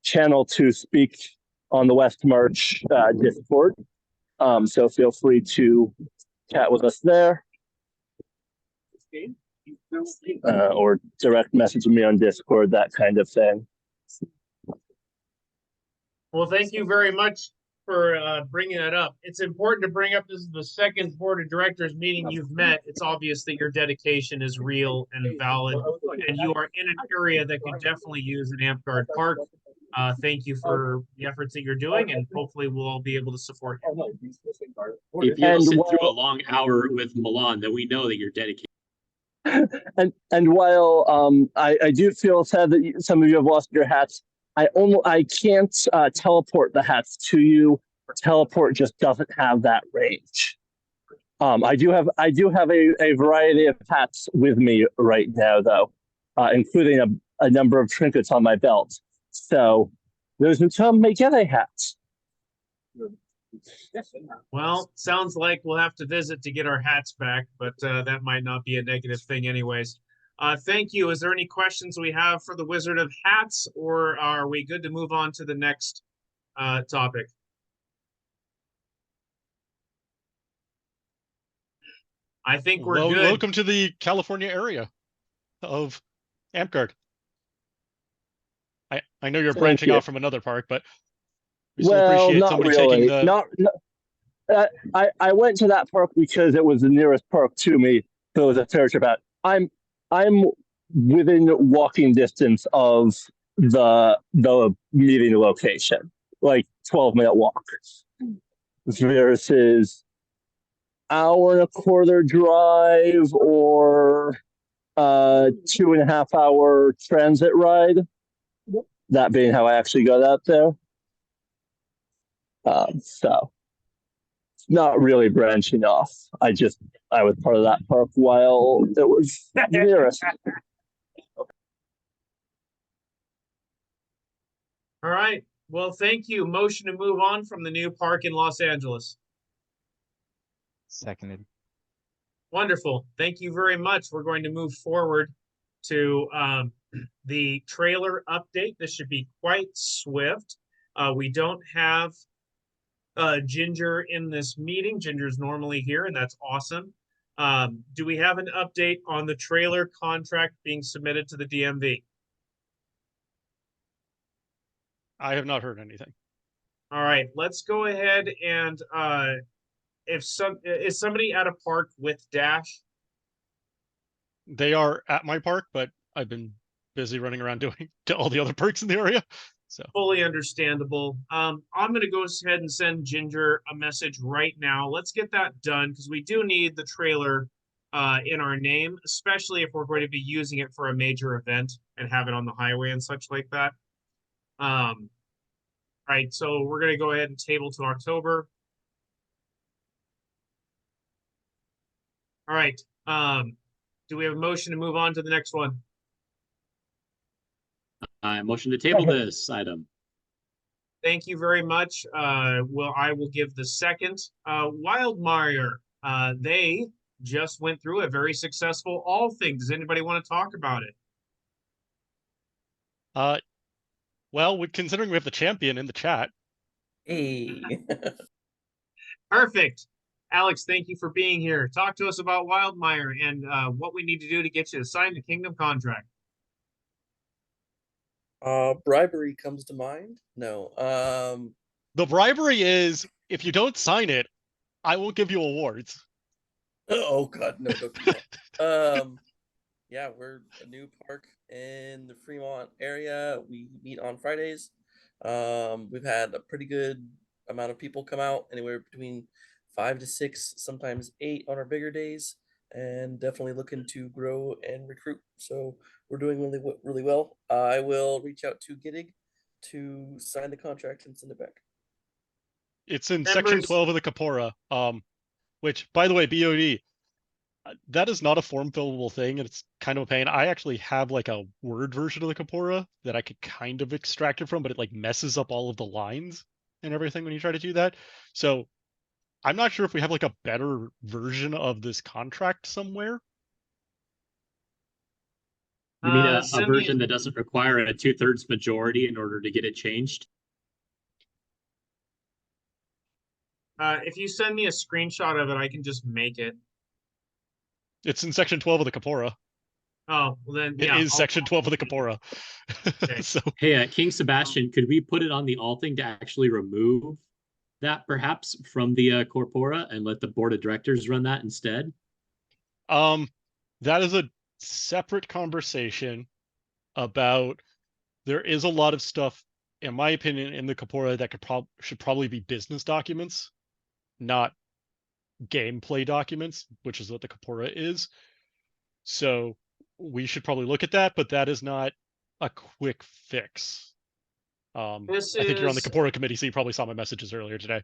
channel to speak on the Westmarch Discord. So feel free to chat with us there. Or direct message me on Discord, that kind of thing. Well, thank you very much for bringing that up. It's important to bring up, this is the second board of directors meeting you've met. It's obvious that your dedication is real and valid, and you are in an area that could definitely use an AmpGuard park. Thank you for the efforts that you're doing, and hopefully we'll all be able to support you. If you sit through a long hour with Milan, then we know that you're dedicated. And while I do feel sad that some of you have lost your hats, I can't teleport the hats to you. Teleport just doesn't have that range. I do have a variety of hats with me right now, though, including a number of trinkets on my belt. So those who come may get a hat. Well, sounds like we'll have to visit to get our hats back, but that might not be a negative thing anyways. Thank you. Is there any questions we have for the Wizard of Hats, or are we good to move on to the next topic? I think we're good. Welcome to the California area of AmpGuard. I know you're branching off from another park, but we still appreciate somebody taking the... I went to that park because it was the nearest park to me, so it was a fair trip out. I'm within walking distance of the meeting location, like 12-minute walk. Versus hour and a quarter drive or 2.5 hour transit ride. That being how I actually got out there. So not really branching off. I was part of that park while it was nearest. All right. Well, thank you. Motion to move on from the new park in Los Angeles. Seconded. Wonderful. Thank you very much. We're going to move forward to the trailer update. This should be quite swift. We don't have Ginger in this meeting. Ginger's normally here, and that's awesome. Do we have an update on the trailer contract being submitted to the DMV? I have not heard anything. All right, let's go ahead and is somebody at a park with Dash? They are at my park, but I've been busy running around doing to all the other parks in the area. So Fully understandable. I'm gonna go ahead and send Ginger a message right now. Let's get that done because we do need the trailer in our name, especially if we're going to be using it for a major event and have it on the highway and such like that. Right, so we're gonna go ahead and table to October. All right. Do we have a motion to move on to the next one? I motion to table this item. Thank you very much. I will give the second. Wildmire, they just went through a very successful all thing. Does anybody want to talk about it? well, considering we have the champion in the chat. Hey. Perfect. Alex, thank you for being here. Talk to us about Wildmire and what we need to do to get you to sign the Kingdom contract. Bribery comes to mind. No. The bribery is if you don't sign it, I won't give you awards. Oh God, no, don't do that. Yeah, we're a new park in the Fremont area. We meet on Fridays. We've had a pretty good amount of people come out, anywhere between 5 to 6, sometimes 8 on our bigger days, and definitely looking to grow and recruit. So we're doing really well. I will reach out to Gittig to sign the contract and send it back. It's in section 12 of the Capora, which, by the way, BoD, that is not a form fillable thing, and it's kind of a pain. I actually have like a Word version of the Capora that I could kind of extract it from, but it like messes up all of the lines and everything when you try to do that. So I'm not sure if we have like a better version of this contract somewhere. You mean a version that doesn't require a 2/3 majority in order to get it changed? If you send me a screenshot of it, I can just make it. It's in section 12 of the Capora. Oh, well then, It yeah. is section 12 of the Capora. Okay. So, hey, King Sebastian, could we put it on the all thing to actually remove that perhaps from the corpora and let the board of directors run that instead? that is a separate conversation about, there is a lot of stuff, in my opinion, in the corpora that should probably be business documents, not gameplay documents, which is what the corpora is. So we should probably look at that, but that is not a quick fix. I think you're on the Capora committee, so you probably saw my messages earlier today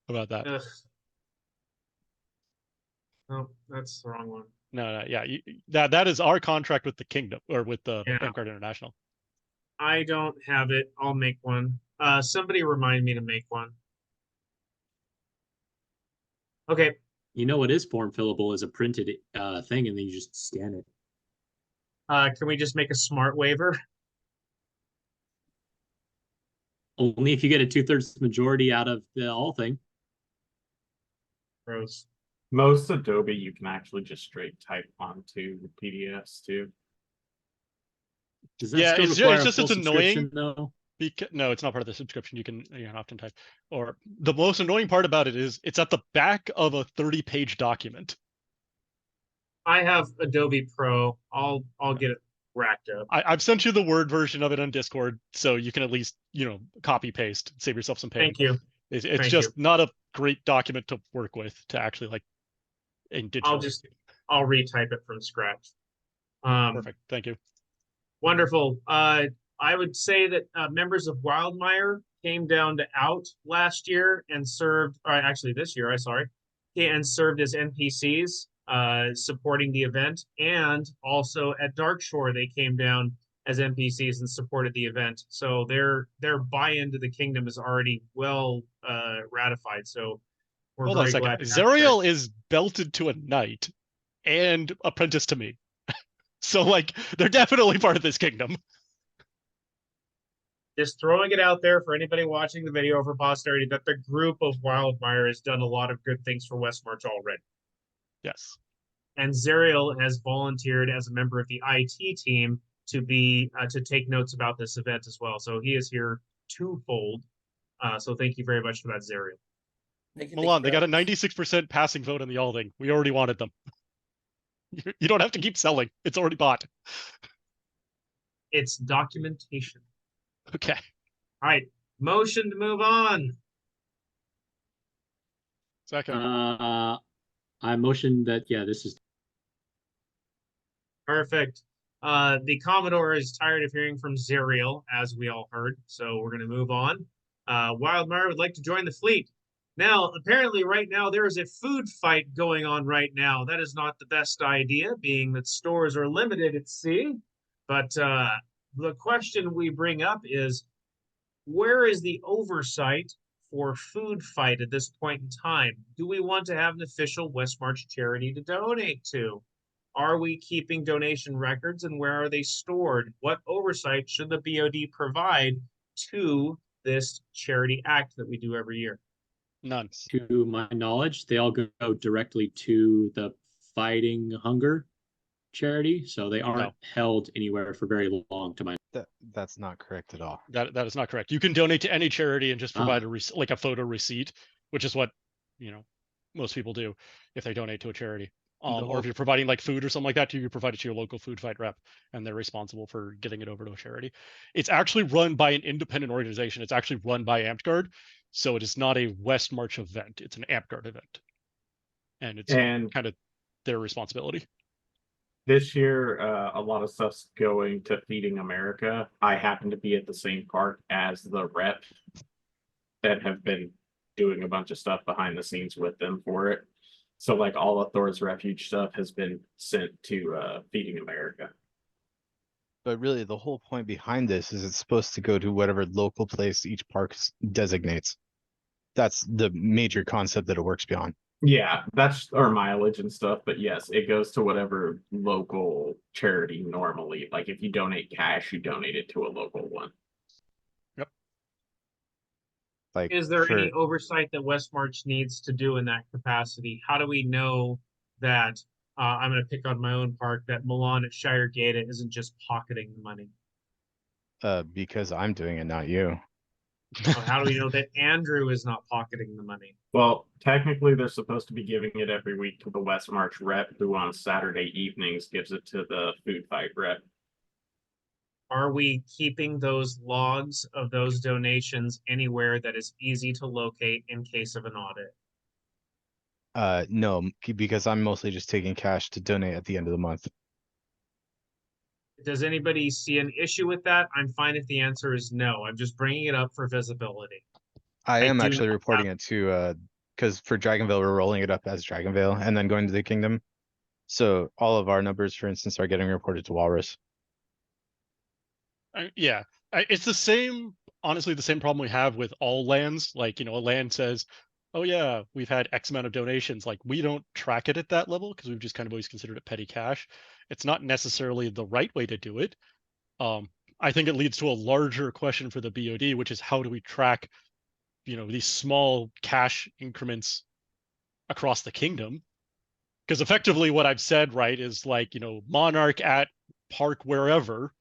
about that. Ugh. No, that's the wrong one. No, yeah, that is our contract with the Kingdom, or with the Vanguard International. I don't have it. I'll make one. Somebody remind me to make one. Okay. You know what is form fillable is a printed thing, and then you just scan it. Can we just make a smart waiver? Only if you get a 2/3 majority out of the all thing. Gross. Most Adobe you can actually just straight type onto PDFs too. Does that Yeah, still it's just full it's annoying though? No, it's not part of the subscription. You can often type. Or the most annoying part about it is it's at the back of a 30-page document. I have Adobe Pro. I'll get it racked up. I've sent you the Word version of it on Discord, so you can at least copy paste, save yourself some pain. Thank you. It's just not a great document to work with to actually like in digital. I'll retype it from scratch. Perfect. Thank you. Wonderful. I would say that members of Wildmire came down to Out last year and served, or actually this year, and served as NPCs, supporting the event. And also at Darkshore, they came down as NPCs and supported the event. So their buy-in to the kingdom is already well ratified. So we're very glad. Zariel is belted to a knight and apprenticed to me. So like they're definitely part of this kingdom. Just throwing it out there for anybody watching the video for posterity that the group of Wildmire has done a lot of good things for Westmarch already. Yes. And Zerial has volunteered as a member of the IT team to be to take notes about this event as well. So he is here twofold. So thank you very much for that, Zerial. Milan, they got a 96% passing vote on the Alding. We already wanted them. You don't have to keep selling. It's already bought. It's documentation. Okay. All right. Motion to move on. Second. I motion that, yeah, this is Perfect. The Commodore is tired of hearing from Zerial, as we all heard, so we're going to move on. Wildmire would like to join the fleet. Now, apparently right now there is a food fight going on right now. That is not the best idea, being that stores are limited at sea. But the question we bring up is, where is the oversight for food fight at this point in time? Do we want to have an official Westmarch charity to donate to? Are we keeping donation records, and where are they stored? What oversight should the BoD provide to this charity act that we do every year? None. To my knowledge, they all go directly to the Fighting Hunger charity, so they aren't held anywhere for very long. To my That's not correct at all. That is not correct. You can donate to any charity and just provide a photo receipt, which is what most people do if they donate to a charity. Or if you're providing like food or something like that, you provide it to your local food fight rep, and they're responsible for getting it over to a charity. It's actually run by an independent organization. It's actually run by Amtgard, so it is not a Westmarch event. It's an Amtgard event, and it's kind of their responsibility. This year, a lot of stuff's going to Feeding America. I happen to be at the same park as the rep that have been doing a bunch of stuff behind the scenes with them for it. So like all of Thor's Refuge stuff has been sent to Feeding America. But really, the whole point behind this is it's supposed to go to whatever local place each park designates. That's the major concept that it works beyond. Yeah, that's our mileage and stuff. But yes, it goes to whatever local charity normally. Like if you donate cash, you donate it to a local one. Yep. Like, is there any oversight that Westmarch needs to do in that capacity? How do we know that I'm going to pick on my own park, that Milan at Shire Gate isn't just pocketing the money? Because I'm doing it, not you. How do we know that Andrew is not pocketing the money? Well, technically, they're supposed to be giving it every week to the Westmarch rep, who on Saturday evenings gives it to the food fight rep. Are we keeping those logs of those donations anywhere that is easy to locate in case of an audit? No, because I'm mostly just taking cash to donate at the end of the month. Does anybody see an issue with that? I'm fine if the answer is no. I'm just bringing it up for visibility. I am actually reporting it to, because for Dragonvale, we're rolling it up as Dragonvale and then going to the kingdom. So all of our numbers, for instance, are getting reported to Walrus. Yeah, it's the same, honestly, the same problem we have with all lands. Like, a land says, oh yeah, we've had X amount of donations. Like, we don't track it at that level because we've just kind of always considered it petty cash. It's not necessarily the right way to do it. I think it leads to a larger question for the BoD, which is how do we track, these small cash increments across the kingdom? Because effectively what I've said, right, is like, Monarch at park wherever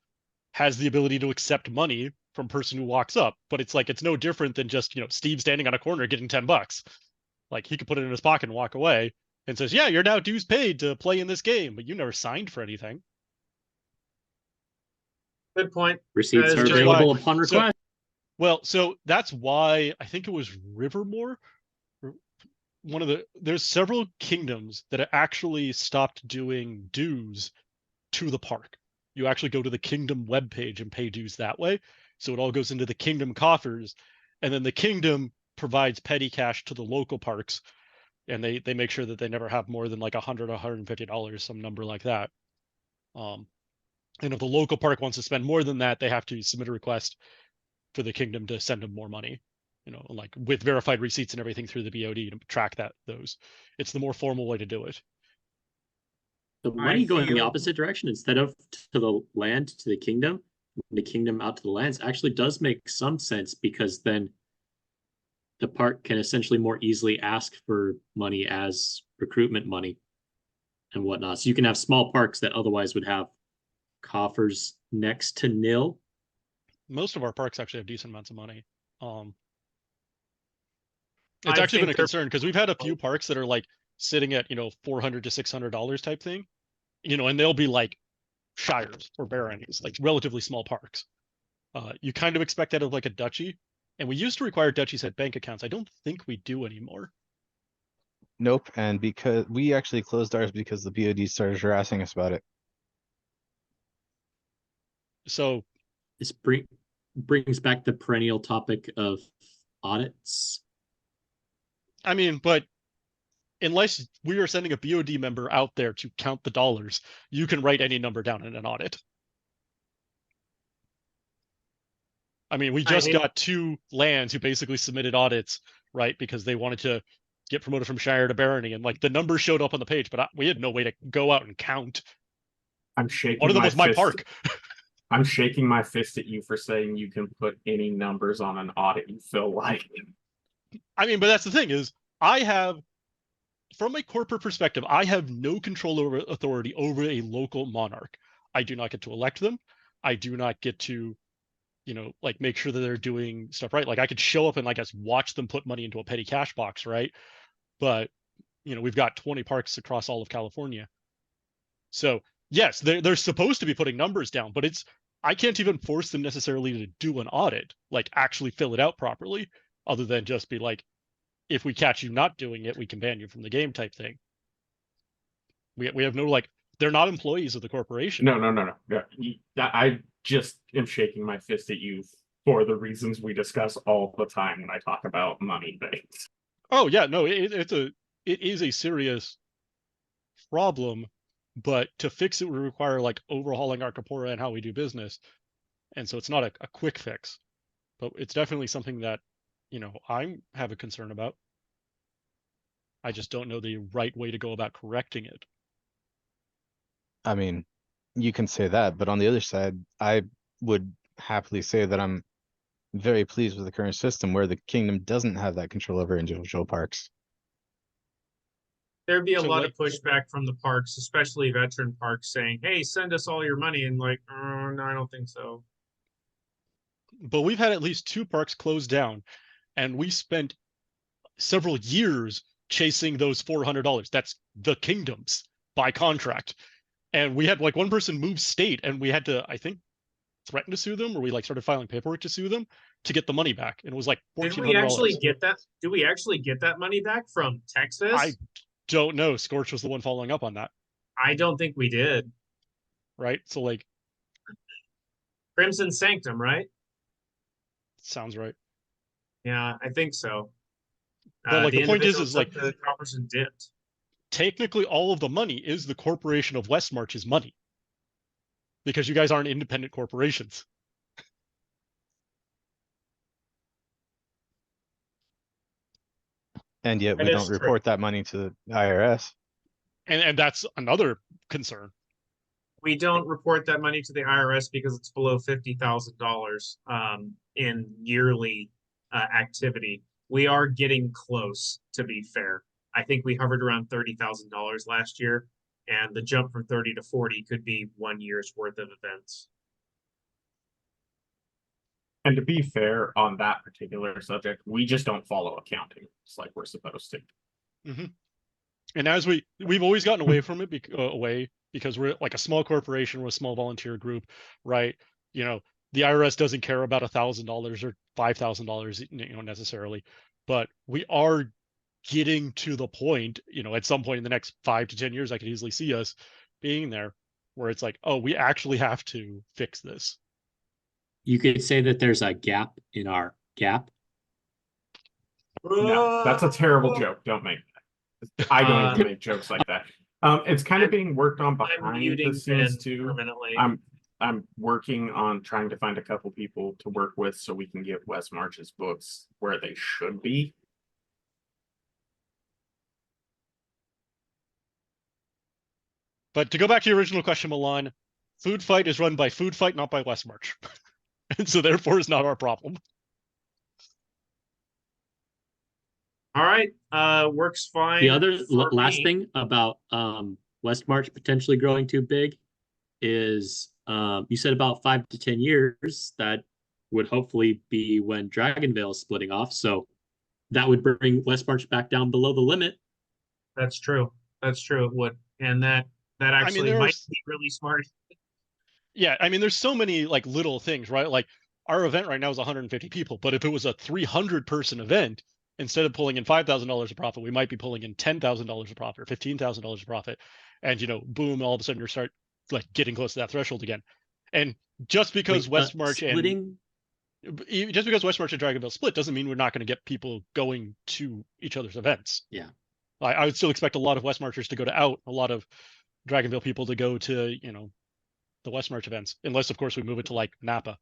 has the ability to accept money from person who walks up, but it's like it's no different than just Steve standing on a corner getting $10. Like he could put it in his pocket and walk away and says, yeah, you're now dues paid to play in this game, but you never signed for anything. Good point. Receipts are available upon request. So that's why I think it was Rivermore. There's several kingdoms that actually stopped doing dues to the park. You actually go to the kingdom webpage and pay dues that way. So it all goes into the kingdom coffers, and then the kingdom provides petty cash to the local parks, and they make sure that they never have more than like $100 or $150, some number like that. And if the local park wants to spend more than that, they have to submit a request for the kingdom to send them more money, like with verified receipts and everything through the BoD to track those. It's the more formal way to do it. The money going in the feel- opposite direction instead of to the land to the kingdom out to the lands actually does make some sense, because then the park can essentially more easily ask for money as recruitment money and whatnot. So you can have small parks that otherwise would have coffers next to nil. Most of our parks actually have decent amounts of money. It's I actually think been a they're- concern because we've had a few parks that are like sitting at, $400 to $600 type thing, and they'll be like shires or baronies, like relatively small parks. You kind of expect that of like a duchy, and we used to require duchies had bank accounts. I don't think we do anymore. Nope, and because we actually closed ours because the BoD started harassing us about it. So This brings back the perennial topic of audits. I mean, but unless we are sending a BoD member out there to count the dollars, you can write any number down in an audit. I mean, we just got 2 lands who basically submitted audits, right? Because they wanted to get promoted from Shire to Barony, and like the numbers showed up on the page, but we had no way to go out and count. I'm shaking. One of them my was my fist. park. I'm shaking my fist at you for saying you can put any numbers on an audit you feel like. I mean, but that's the thing is, I have, from a corporate perspective, I have no control over authority over a local monarch. I do not get to elect them. I do not get to, like make sure that they're doing stuff right. Like I could show up and like just watch them put money into a petty cash box, right? But we've got 20 parks across all of California. So yes, they're supposed to be putting numbers down, but I can't even force them necessarily to do an audit, like actually fill it out properly, other than just be like, if we catch you not doing it, we can ban you from the game type thing. We have no, like, they're not employees of the corporation. No. I just am shaking my fist at you for the reasons we discuss all the time when I talk about money things. Oh yeah, no, it is a serious problem, but to fix it would require like overhauling our corpora and how we do business, and so it's not a quick fix, but it's definitely something that I have a concern about. I just don't know the right way to go about correcting it. I mean, you can say that, but on the other side, I would happily say that I'm very pleased with the current system where the kingdom doesn't have that control over individual parks. There'd be a So, lot like- of pushback from the parks, especially veteran parks, saying, "Hey, send us all your money," and like, no, I don't think so. But we've had at least 2 parks closed down, and we spent several years chasing those $400. That's the kingdom's by contract. And we had like one person move state, and we had to, I think, threaten to sue them, or we like started filing paperwork to sue them to get the money back. And it was like Did $1,400. we actually get that? Do we actually get that money back from Texas? I don't know. Scorch was the one following up on that, I don't think we did. right? So like, Crimson Sanctum, right? sounds right. Yeah, I think so. But like the point is individuals like, took the coffers and dipped. technically all of the money is the corporation of Westmarch's money, because you guys aren't independent corporations. And yet That we is don't true. report that money to the IRS. And that's another concern. We don't report that money to the IRS because it's below $50,000 in yearly activity. We are getting close, to be fair. I think we hovered around $30,000 last year, and the jump from 30 to 40 could be 1 year's worth of events. And to be fair on that particular subject, we just don't follow accounting. It's like we're supposed to. Mm-hmm. And as we've always gotten away from it because we're like a small corporation, we're a small volunteer group, right? The IRS doesn't care about $1,000 or $5,000, necessarily, but we are getting to the point, at some point in the next 5 to 10 years, I could easily see us being there where it's like, oh, we actually have to fix this. You could say that there's a gap in our gap. No, that's a terrible joke. Don't make that. I don't even make jokes like that. It's kind of being worked on I'm behind muting the scenes Ben too. permanently. I'm working on trying to find a couple people to work with so we can get Westmarch's books where they should be. But to go back to your original question, Milan, Food Fight is run by Food Fight, not by Westmarch. And so therefore is not our problem. All right. Works fine. The other for last me. thing about Westmarch potentially growing too big is you said about 5 to 10 years. That would hopefully be when Dragonvale is splitting off. So that would bring Westmarch back down below the limit. That's true. That's true. It would. And that actually might be really smart. Yeah, I mean, there's so many like little things, right? Like our event right now is 150 people, but if it was a 300 person event, instead of pulling in $5,000 of profit, we might be pulling in $10,000 of profit or $15,000 of profit, and boom, all of a sudden you start like getting close to that threshold again. And just because Westmarch and Dragonville split doesn't mean we're not going to get people going to each other's events. Yeah, I would still expect a lot of Westmarchers to go to Out, a lot of Dragonville people to go to the Westmarch events, unless of course we move it to like Napa.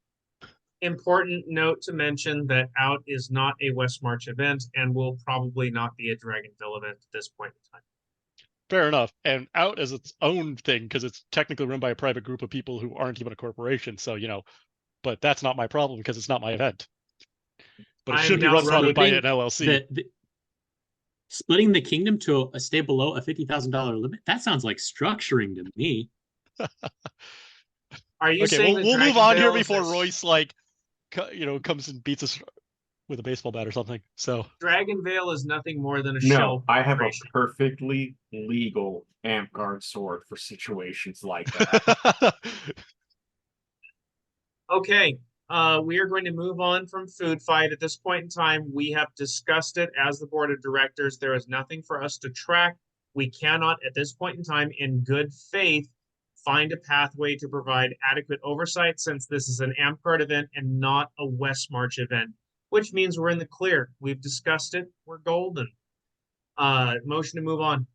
Important note to mention that Out is not a Westmarch event and will probably not be a Dragonville event at this point in time. Fair enough. And Out is its own thing because it's technically run by a private group of people who aren't even a corporation. So, but that's not my problem because it's not my event. But it should be run probably by an LLC. Splitting the kingdom to stay below a $50,000 limit, that sounds like structuring to me. Are you okay, saying we'll move on here before Royce comes and beats us with a baseball bat or something. So Dragonvale is nothing more than a No, shell. I have a perfectly legal amp guard sword for situations like that. Okay, we are going to move on from Food Fight. At this point in time, we have discussed it as the board of directors. There is nothing for us to track. We cannot, at this point in time, in good faith, find a pathway to provide adequate oversight since this is an amp card event and not a Westmarch event, which means we're in the clear. We've discussed it. We're golden. Motion to move on.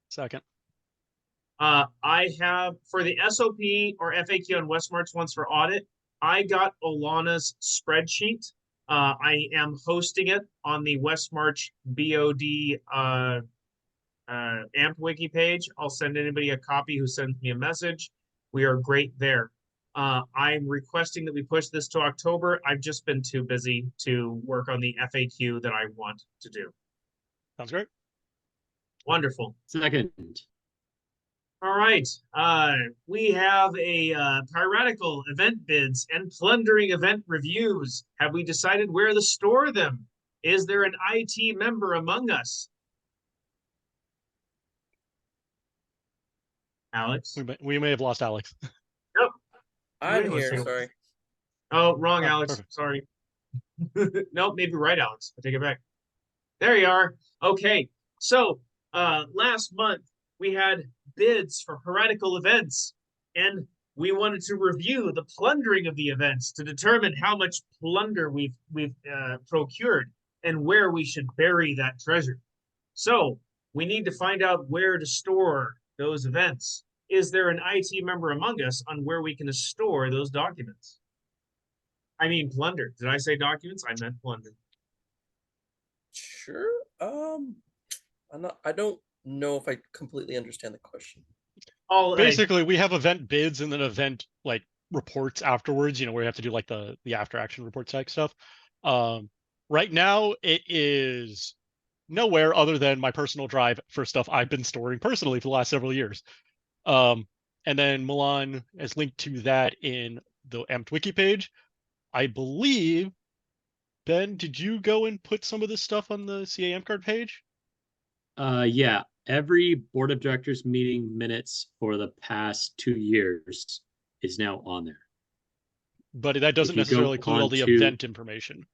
Second. I have for the SOP or FAQ on Westmarch once for audit, I got Olana's spreadsheet. I am hosting it on the Westmarch BoD AMP wiki page. I'll send anybody a copy who sends me a message. We are great there. I'm requesting that we push this to October. I've just been too busy to work on the FAQ that I want to do. Sounds great. Wonderful. Second. All right. We have a piratical event bids and plundering event reviews. Have we decided where to store them? Is there an IT member among us? Alex? We may have lost Alex. Nope. I'm here, sorry. Oh, wrong, Alex. Perfect. Sorry. Nope, maybe right, Alex. I take it back. There you are. Okay. So last month we had bids for heretical events, and we wanted to review the plundering of the events to determine how much plunder we've procured and where we should bury that treasure. So we need to find out where to store those events. Is there an IT member among us on where we can store those documents? I mean plunder. Did I say documents? I meant plunder. Sure. I don't know if I completely understand the question. Basically, we have event bids and then event like reports afterwards, where you have to do like the after action report type stuff. Right now it is nowhere other than my personal drive for stuff I've been storing personally for the last several years. And then Milan has linked to that in the Amped Wiki page. I believe, Ben, did you go and put some of this stuff on the CA Amp card page? Yeah. Every board of directors meeting minutes for the past 2 years is now on there. But that doesn't necessarily include all the event information.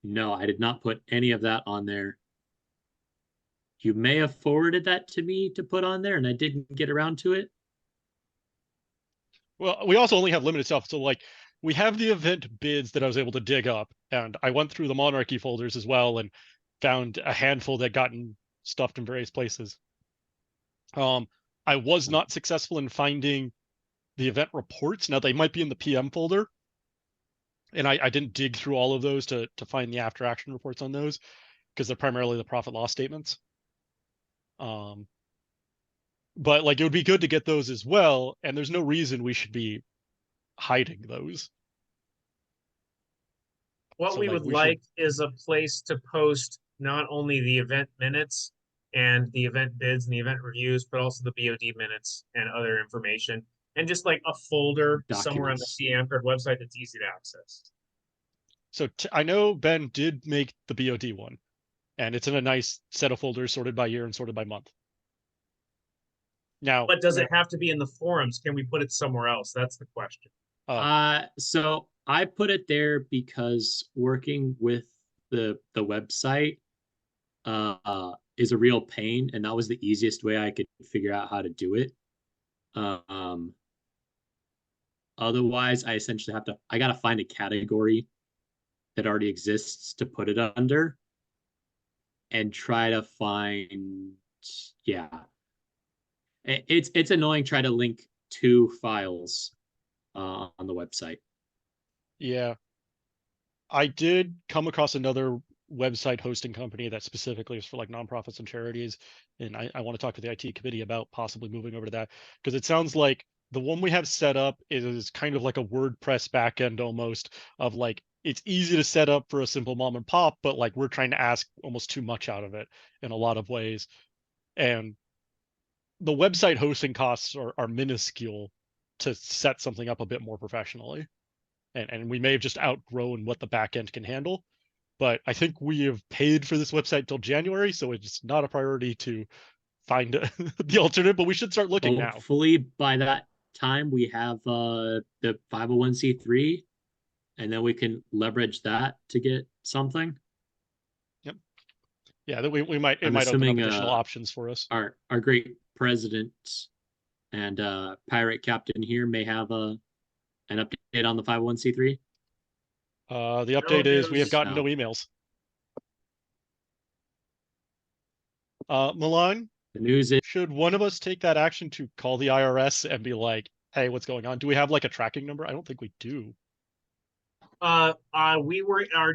No, I did not put any of that on there. You may have forwarded that to me to put on there, and I didn't get around to it. Well, we also only have limited stuff. So like we have the event bids that I was able to dig up, and I went through the monarchy folders as well and found a handful that gotten stuffed in various places. I was not successful in finding the event reports. Now they might be in the PM folder, and I didn't dig through all of those to find the after action reports on those because they're primarily the profit loss statements. But like, it would be good to get those as well. And there's no reason we should be hiding those. What So we like, would we should, like is a place to post not only the event minutes and the event bids and the event reviews, but also the BOD minutes and other information, and just like a folder somewhere on the Documents. CAMCard website that's easy to access. so I know Ben did make the BOD one, and it's in a nice set of folders sorted by year and sorted by month. Now, But does it have to be in the forums? Can we put it somewhere else? That's the question. So I put it there because working with the website is a real pain, and that was the easiest way I could figure out how to do it. Otherwise, I gotta find a category that already exists to put it under and try to find, yeah. It's annoying trying to link two files on the website. yeah, I did come across another website hosting company that specifically is for like nonprofits and charities, and I want to talk to the IT committee about possibly moving over to that, because it sounds like the one we have set up is kind of like a WordPress backend almost, of like, it's easy to set up for a simple mom and pop, but like, we're trying to ask almost too much out of it in a lot of ways. And the website hosting costs are minuscule to set something up a bit more professionally. And we may have just outgrown what the back end can handle. But I think we have paid for this website till January, so it's not a priority to find the alternative, but we should start looking now. Hopefully by that time we have the 501c3, and then we can leverage that to get something. Yep. Yeah, that we might, it I'm might open up assuming, additional options for us. Our great president and pirate captain here may have an update on the 501c3. The update is we have gotten no emails. Milan, the news is, should one of us take that action to call the IRS and be like, hey, what's going on? Do we have like a tracking number? I don't think we do. Our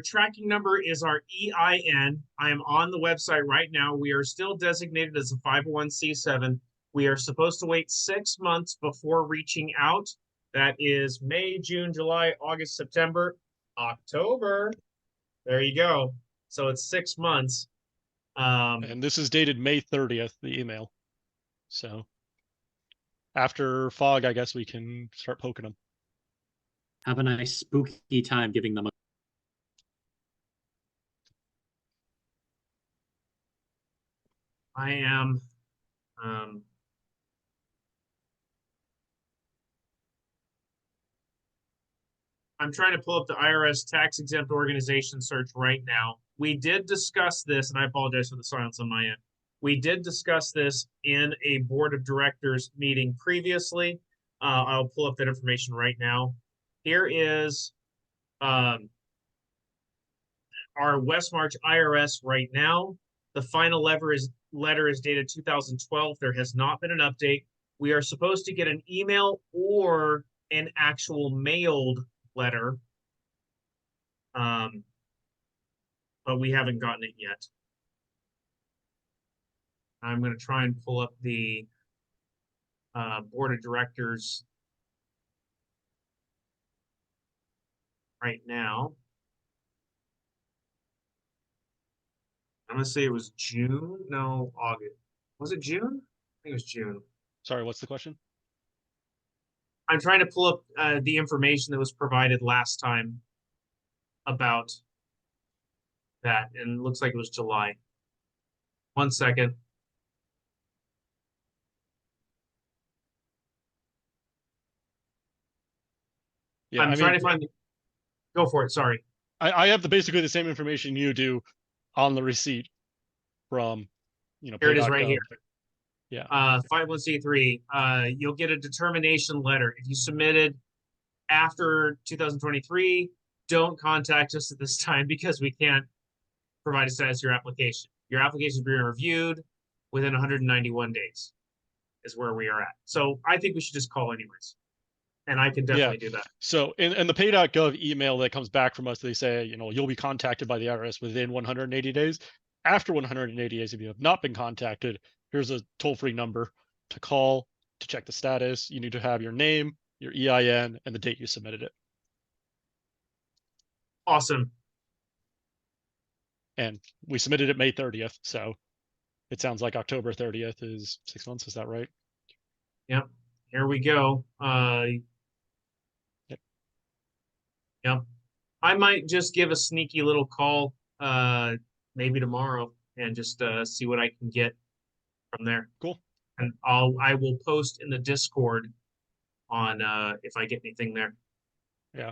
tracking number is our EIN. I am on the website right now. We are still designated as a 501c7. We are supposed to wait 6 months before reaching out. That is May, June, July, August, September, October. There you go. So it's 6 months. And this is dated May 30th, the email. So after fog, I guess we can start poking them. have a nice spooky time giving them I am I'm trying to pull up the IRS tax exempt organization search right now. We did discuss this, and I apologize for the silence on my end. We did discuss this in a board of directors meeting previously. I'll pull up that information right now. Here is our Westmarch IRS right now. The final letter is dated 2012. There has not been an update. We are supposed to get an email or an actual mailed letter, but we haven't gotten it yet. I'm going to try and pull up the board of directors right now. I'm going to say it was June. No, August. Was it June? I think it was June. Sorry, what's the question? I'm trying to pull up the information that was provided last time about that, and it looks like it was July. 1 second. Yeah, I'm trying to find. Go for it. Sorry. I have basically the same information you do on the receipt from, Here it is right here. Yeah. 501c3. You'll get a determination letter if you submitted after 2023. Don't contact us at this time because we can't provide a status of your application. Your application is being reviewed within 191 days is where we are at. So I think we should just call anyways. And I can definitely do that. So in the pay.gov email that comes back from us, they say, you'll be contacted by the IRS within 180 days. After 180 days, if you have not been contacted, here's a toll-free number. to call to check the status, you need to have your name, your EIN, and the date you submitted it. Awesome. And we submitted it May 30th, so it sounds like October 30th is 6 months. Is that right? Yep. Here we go. Yep. Yep. I might just give a sneaky little call, maybe tomorrow, and just see what I can get from there. Cool. And I will post in the Discord on if I get anything there. Yeah,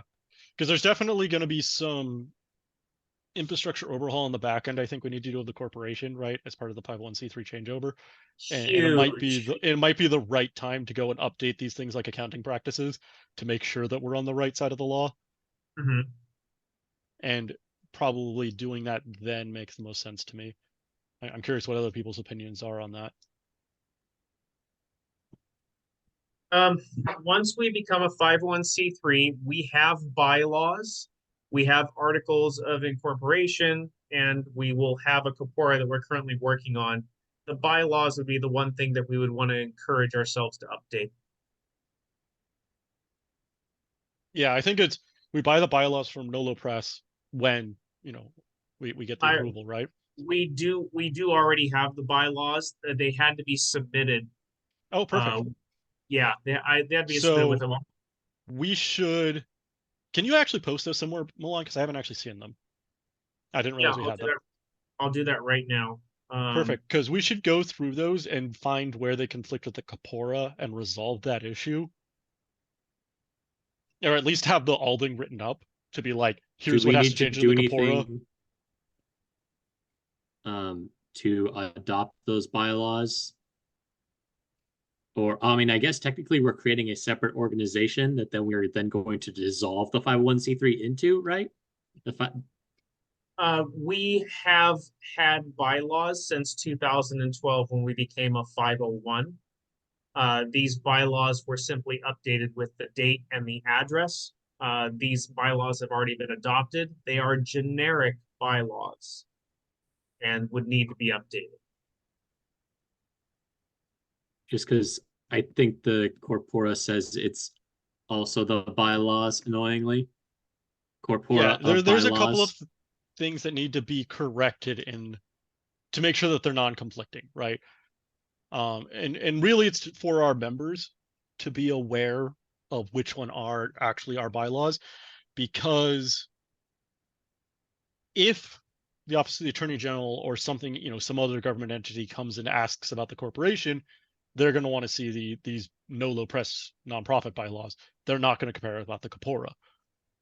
because there's definitely going to be some infrastructure overhaul on the back end. I think we need to do with the corporation, right, as part of the 501c3 changeover. And it might be the right time to go and update these things like accounting practices to make sure that we're on the right side of the law. Mm-hmm. And probably doing that then makes the most sense to me. I'm curious what other people's opinions are on that. Once we become a 501c3, we have bylaws, we have articles of incorporation, and we will have a corpora that we're currently working on. The bylaws would be the one thing that we would want to encourage ourselves to update. Yeah, I think it's we buy the bylaws from Nolo Press when we get the approval, right? We do already have the bylaws. They had to be submitted. Oh, perfect. Yeah, they had to be submitted with them. We should. Can you actually post those somewhere, Milan? Because I haven't actually seen them. I didn't realize we had them. I'll do that right now. Perfect, because we should go through those and find where they conflict with the corpora and resolve that issue. Or at least have the Alding written up to be like, here's what has to change in the corpora. To adopt those bylaws? Or, I mean, I guess technically we're creating a separate organization that then we're then going to dissolve the 501c3 into, right? We have had bylaws since 2012 when we became a 501. These bylaws were simply updated with the date and the address. These bylaws have already been adopted. They are generic bylaws and would need to be updated. Just because I think the corpora says it's also the bylaws, annoyingly. Corpora. Yeah, there's a couple of things that need to be corrected to make sure that they're non-conflicting, right? And really it's for our members to be aware of which one are actually our bylaws, because if the Office of the Attorney General or something, some other government entity comes and asks about the corporation, they're going to want to see these Nolo Press nonprofit bylaws. They're not going to compare it about the corpora.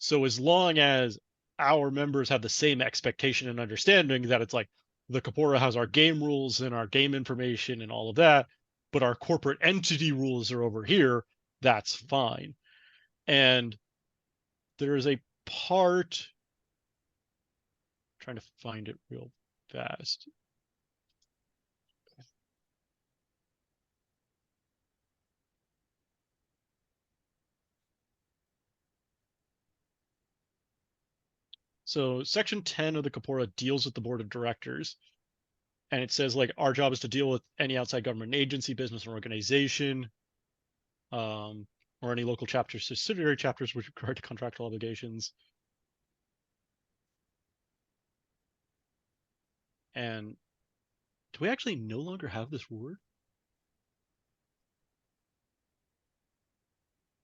So as long as our members have the same expectation and understanding that it's like the corpora has our game rules and our game information and all of that, but our corporate entity rules are over here, that's fine. And there is a part, trying to find it real fast. So section 10 of the corpora deals with the board of directors. And it says, like, our job is to deal with any outside government agency, business, or organization, or any local chapters, subsidiary chapters with regard to contractual obligations. And do we actually no longer have this word?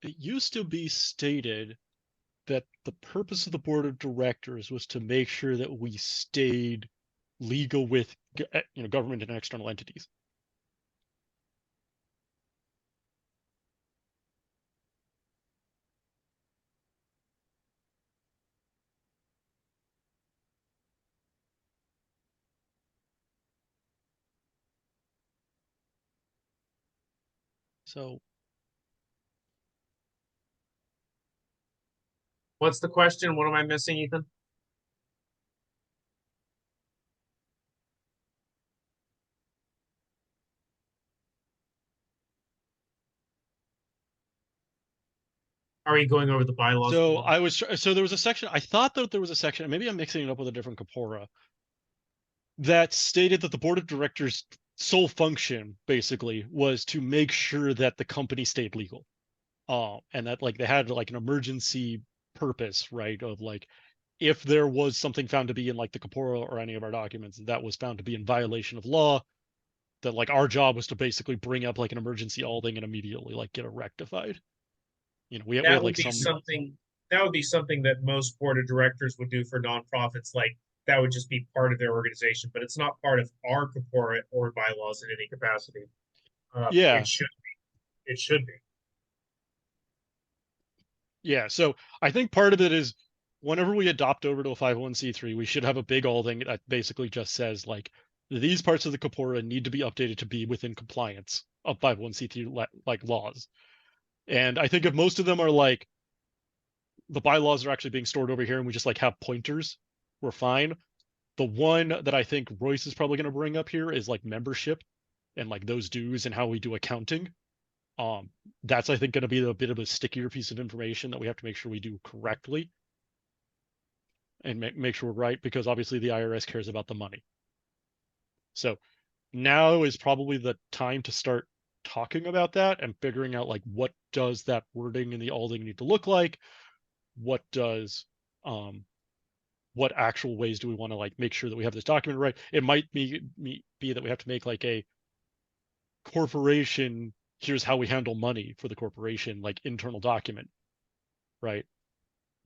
It used to be stated that the purpose of the board of directors was to make sure that we stayed legal with government and external entities. So what's the question? What am I missing, Ethan? Are we going over the bylaws? So there was a section, I thought that there was a section, maybe I'm mixing it up with a different corpora, that stated that the board of directors sole function basically was to make sure that the company stayed legal. And that like they had like an emergency purpose, right? Of like, if there was something found to be in like the corpora or any of our documents that was found to be in violation of law, that like our job was to basically bring up like an emergency alding and immediately like get it rectified. You know, we That had would like be some, something that would be something that most board of directors would do for nonprofits. Like that would just be part of their organization, but it's not part of our corporate or bylaws in any capacity. yeah, It should be. It should be. yeah. So I think part of it is whenever we adopt over to a 501c3, we should have a big alding that basically just says like these parts of the corpora need to be updated to be within compliance of 501c3 like laws. And I think if most of them are like the bylaws are actually being stored over here and we just like have pointers, we're fine. The one that I think Royce is probably going to bring up here is like membership and like those dues and how we do accounting. That's I think going to be a bit of a stickier piece of information that we have to make sure we do correctly and make sure we're right, because obviously the IRS cares about the money. So now is probably the time to start talking about that and figuring out like what does that wording in the alding need to look like? What does what actual ways do we want to like make sure that we have this document right? It might be that we have to make like a corporation, here's how we handle money for the corporation, like internal document, right?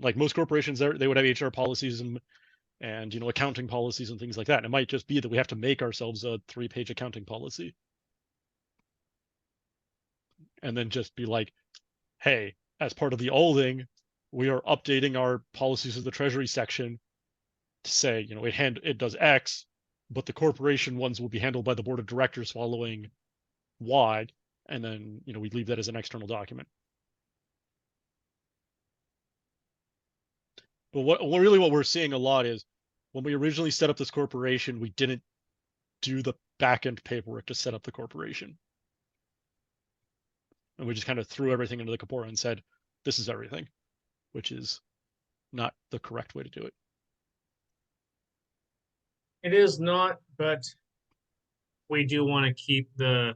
Like most corporations, they would have HR policies and you know accounting policies and things like that. And it might just be that we have to make ourselves a 3-page accounting policy, and then just be like, hey, as part of the alding, we are updating our policies of the treasury section to say, you know, it does X, but the corporation ones will be handled by the board of directors following Y, and then you know we leave that as an external document. But what we're seeing a lot is when we originally set up this corporation, we didn't do the back end paperwork to set up the corporation, and we just kind of threw everything into the corpora and said, "This is everything," which is not the correct way to do it. It is not, but we do want to keep the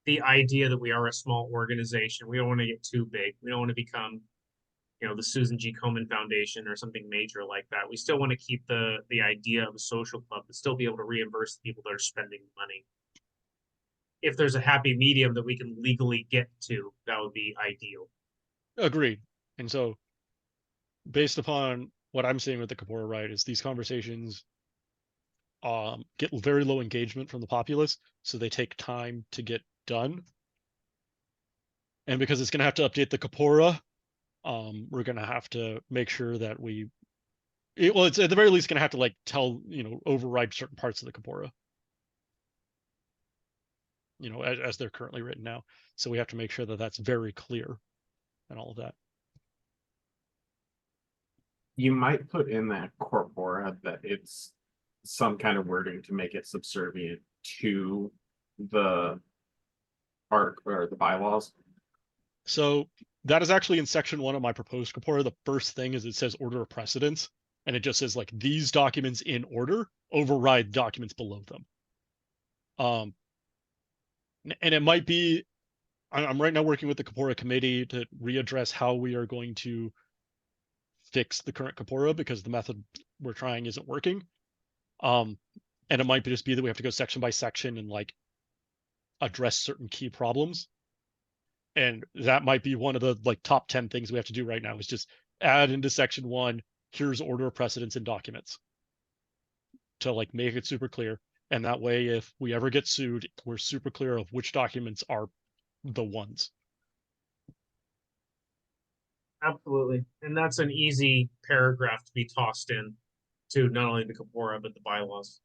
idea that we are a small organization. We don't want to get too big. We don't want to become, you know, the Susan G. Komen Foundation or something major like that. We still want to keep the idea of a social club, but still be able to reimburse the people that are spending money. If there's a happy medium that we can legally get to, that would be ideal. Agreed. And so, based upon what I'm seeing with the corpora, right, is these conversations get very low engagement from the populace, so they take time to get done. And because it's going to have to update the corpora, we're going to have to make sure that it's at the very least going to have to like tell, you know, override certain parts of the corpora, you know, as they're currently written now. So we have to make sure that that's very clear and all of that. You might put in that corpora that it's some kind of wording to make it subservient to the arc or the bylaws. So that is actually in section 1 of my proposed corpora. The first thing is it says order of precedence, and it just says like these documents in order override documents below them. And it might be, I'm right now working with the corpora committee to readdress how we are going to fix the current corpora because the method we're trying isn't working. And it might just be that we have to go section by section and like address certain key problems. And that might be one of the like top 10 things we have to do right now is just add into section 1, here's order of precedence in documents to like make it super clear. And that way, if we ever get sued, we're super clear of which documents are the ones. Absolutely. And that's an easy paragraph to be tossed in to not only the corpora, but the bylaws.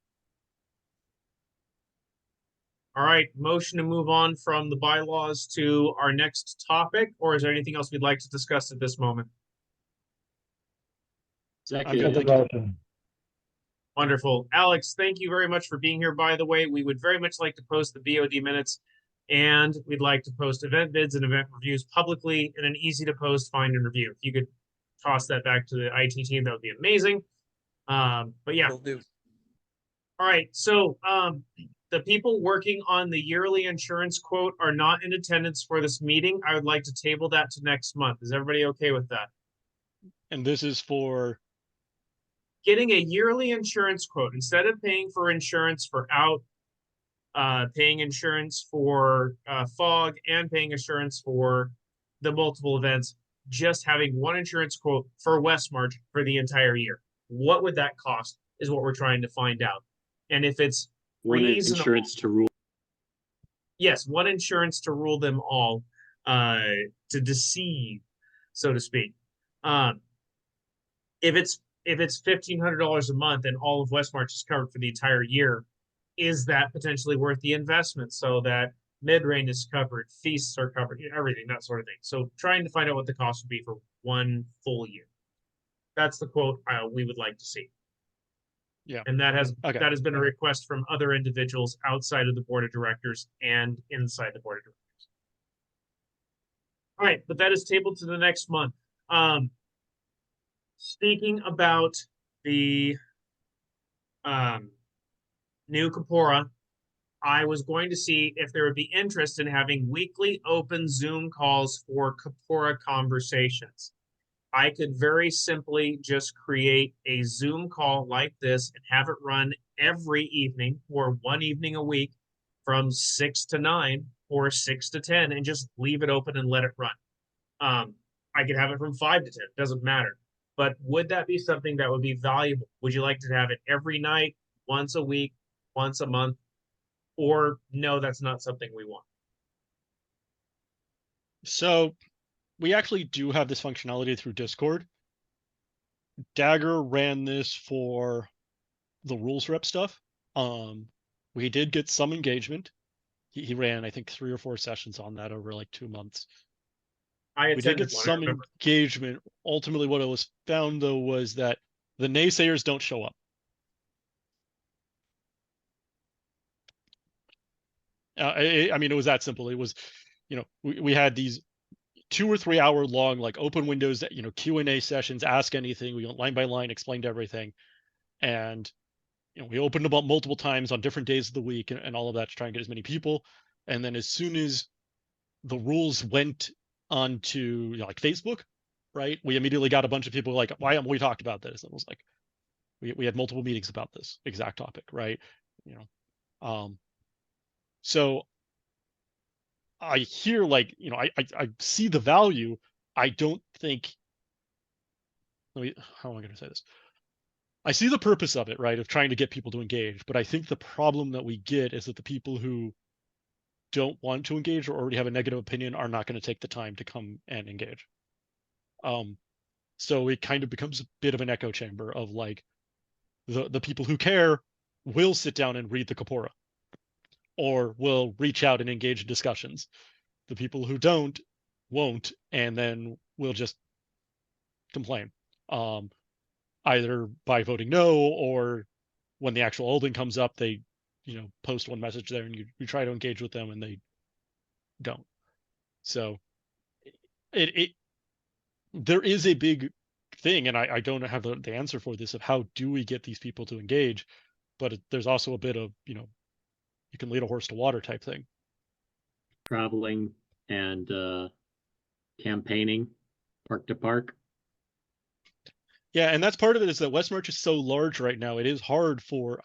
All right, motion to move on from the bylaws to our next topic, or is there anything else we'd like to discuss at this moment? Motion. Wonderful. Alex, thank you very much for being here, by the way. We would very much like to post the BoD minutes, and we'd like to post event bids and event reviews publicly in an easy to post, find, and review. If you could toss that back to the IT team, that would be amazing. But yeah. Will do. All right, so the people working on the yearly insurance quote are not in attendance for this meeting. I would like to table that to next month. Is everybody okay with that? And this is for getting a yearly insurance quote instead of paying for insurance for paying insurance for fog and paying insurance for the multiple events, just having one insurance quote for Westmarch for the entire year. What would that cost is what we're trying to find out. And if it's One reasonable, insurance to rule. yes, one insurance to rule them all, to deceive, so to speak. If it's $1,500 a month and all of Westmarch is covered for the entire year, is that potentially worth the investment so that mid-range is covered, feasts are covered, everything, that sort of thing. So trying to find out what the cost would be for one full year. That's the quote we would like to see. Yeah. And that has been a Okay. request from other individuals outside of the board of directors and inside the board of directors. All right, but that is tabled to the next month. Speaking about the new Kapora, I was going to see if there would be interest in having weekly open Zoom calls for Kapora conversations. I could very simply just create a Zoom call like this and have it run every evening or one evening a week from 6 to 9 or 6 to 10 and just leave it open and let it run. I could have it from 5 to 10, doesn't matter. But would that be something that would be valuable? Would you like to have it every night, once a week, once a month? Or no, that's not something we want? So we actually do have this functionality through Discord. Dagger ran this for the rules rep stuff. We did get some engagement. He ran, I think, 3 or 4 sessions on that over like 2 months. We did get some engagement. Ultimately, what I was found though was that the naysayers don't show up. I mean, it was that simple. It was, we had these 2 or 3 hour long, like open windows that, Q&A sessions, ask anything. We went line by line, explained everything. And, we opened them up multiple times on different days of the week and all of that to try and get as many people. And then as soon as the rules went onto like Facebook, right, we immediately got a bunch of people like, why haven't we talked about this? And it was like, we had multiple meetings about this exact topic, right? So I hear like, I see the value. I don't think, how am I going to say this? I see the purpose of it, right, of trying to get people to engage, but I think the problem that we get is that the people who don't want to engage or already have a negative opinion are not going to take the time to come and engage. So it kind of becomes a bit of an echo chamber of like the people who care will sit down and read the Kapora or will reach out and engage in discussions. The people who don't won't, and then will just complain. Either by voting no, or when the actual holding comes up, they, post one message there and you try to engage with them and they don't. So there is a big thing, and I don't have the answer for this of how do we get these people to engage, but there's also a bit of, you can lead a horse to water type thing. Traveling and campaigning park to park. Yeah, and that's part of it is that Westmarch is so large right now. It is hard for,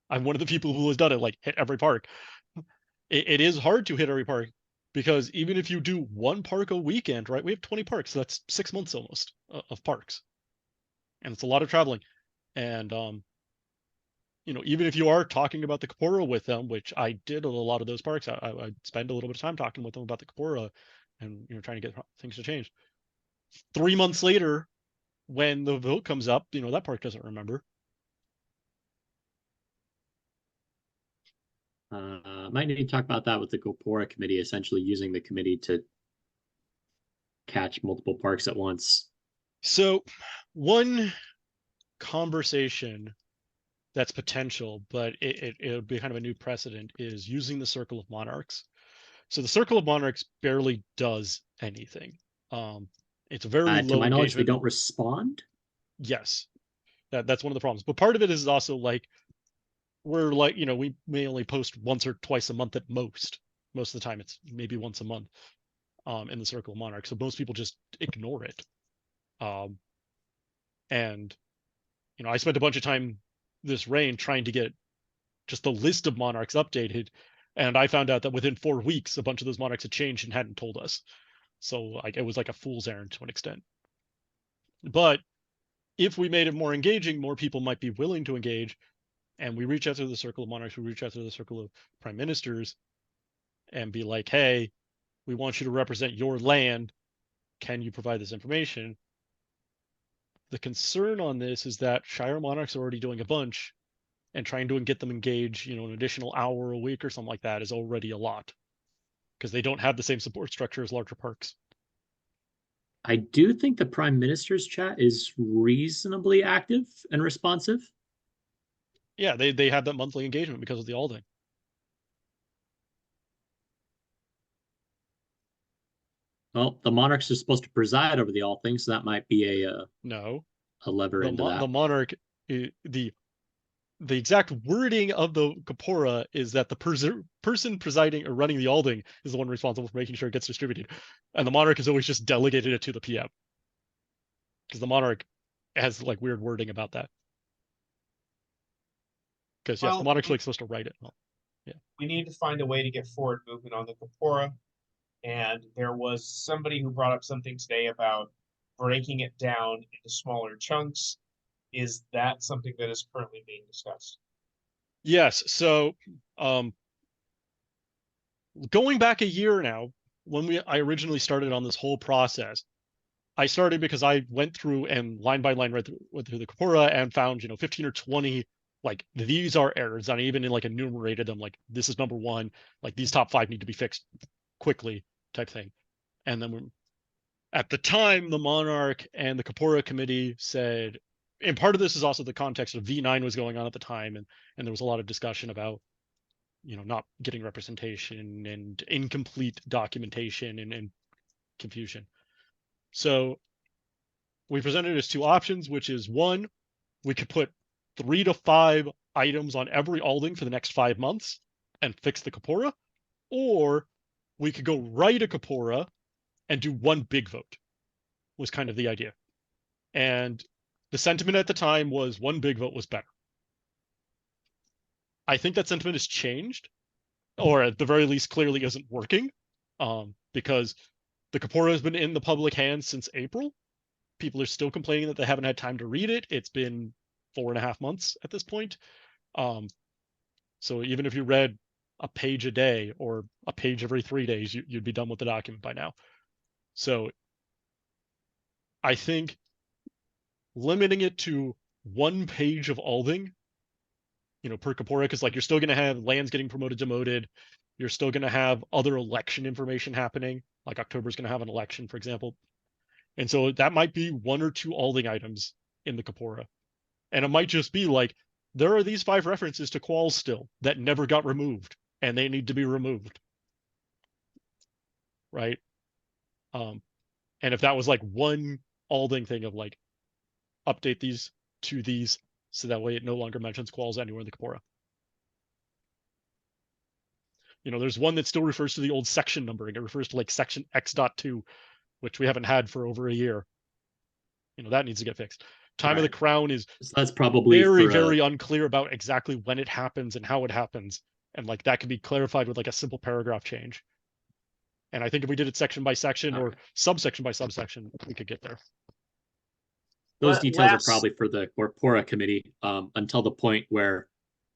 I'm one of the people who has done it, like hit every park. It is hard to hit every park because even if you do one park a weekend, right, we have 20 parks. So that's 6 months almost of parks. And it's a lot of traveling. And, even if you are talking about the Kapora with them, which I did at a lot of those parks, I spend a little bit of time talking with them about the Kapora and, trying to get things to change. 3 months later, when the vote comes up, that park doesn't remember. Might need to talk about that with the Kapora committee, essentially using the committee to catch multiple parks at once. So one conversation that's potential, but it would be kind of a new precedent, is using the Circle of Monarchs. So the Circle of Monarchs barely does anything. It's very low to my knowledge, they engagement. don't respond. Yes, that's one of the problems. But part of it is also like we're like, we may only post once or twice a month at most. Most of the time it's maybe once a month in the Circle of Monarchs. So most people just ignore it. And I spent a bunch of time this reign trying to get just the list of monarchs updated, and I found out that within 4 weeks a bunch of those monarchs had changed and hadn't told us. So like it was like a fool's errand to an extent. But if we made it more engaging, more people might be willing to engage. And we reach out to the Circle of Monarchs, we reach out to the Circle of Prime Ministers and be like, hey, we want you to represent your land. Can you provide this information? The concern on this is that Shire monarchs are already doing a bunch, and trying to get them engaged, an additional hour a week or something like that is already a lot, because they don't have the same support structure as larger parks. I do think the Prime Minister's chat is reasonably active and responsive. Yeah, they have that monthly engagement because of the Alding. Well, the monarchs are supposed to preside over the all things, so that might be a lever into that. The monarch, the exact wording of the Kapora is that the person presiding or running the Alding is the one responsible for making sure it gets distributed, and the monarch has always just delegated it to the PM, because the monarch has like weird wording about that. Because yes, the monarch's like supposed to write it. Well, yeah, we need to find a way to get forward movement on the Kapora. And there was somebody who brought up something today about breaking it down into smaller chunks. Is that something that is currently being discussed? Yes. So, going back a year now, when I originally started on this whole process, I started because I went through and line by line went through the Kapora and found 15 or 20 like these are errors, and I even like enumerated them, like this is number 1, like these top 5 need to be fixed quickly type thing. And then at the time, the Monarch and the Kapora committee said, and part of this is also the context of V9 was going on at the time, and there was a lot of discussion about not getting representation and incomplete documentation and confusion. So we presented as 2 options, which is 1, we could put 3 to 5 items on every Alding for the next 5 months and fix the Kapora, or we could go write a Kapora and do 1 big vote, was kind of the idea. And the sentiment at the time was 1 big vote was better. I think that sentiment has changed, or at the very least clearly isn't working, because the Kapora has been in the public hands since April. People are still complaining that they haven't had time to read it. It's been 4.5 months at this point. So even if you read a page a day or a page every 3 days, you'd be done with the document by now. So I think limiting it to 1 page of Alding, per Kapora, because like you're still going to have lands getting promoted, demoted. You're still going to have other election information happening. Like October's going to have an election, for example. And so that might be 1 or 2 Alding items in the Kapora. And it might just be like, there are these 5 references to quals still that never got removed, and they need to be removed. Right? And if that was like 1 Alding thing of like, update these to these, so that way it no longer mentions quals anywhere in the Kapora. There's one that still refers to the old section numbering. It refers to like section X.2, which we haven't had for over a year. That needs to get fixed. Time of the Crown is so that's probably very unclear about exactly when it happens and how it happens. And like that could be clarified with like a simple paragraph change. And I think if we did it section by section or subsection by subsection, we could get there. Those details are probably for the Corpora committee, until the point where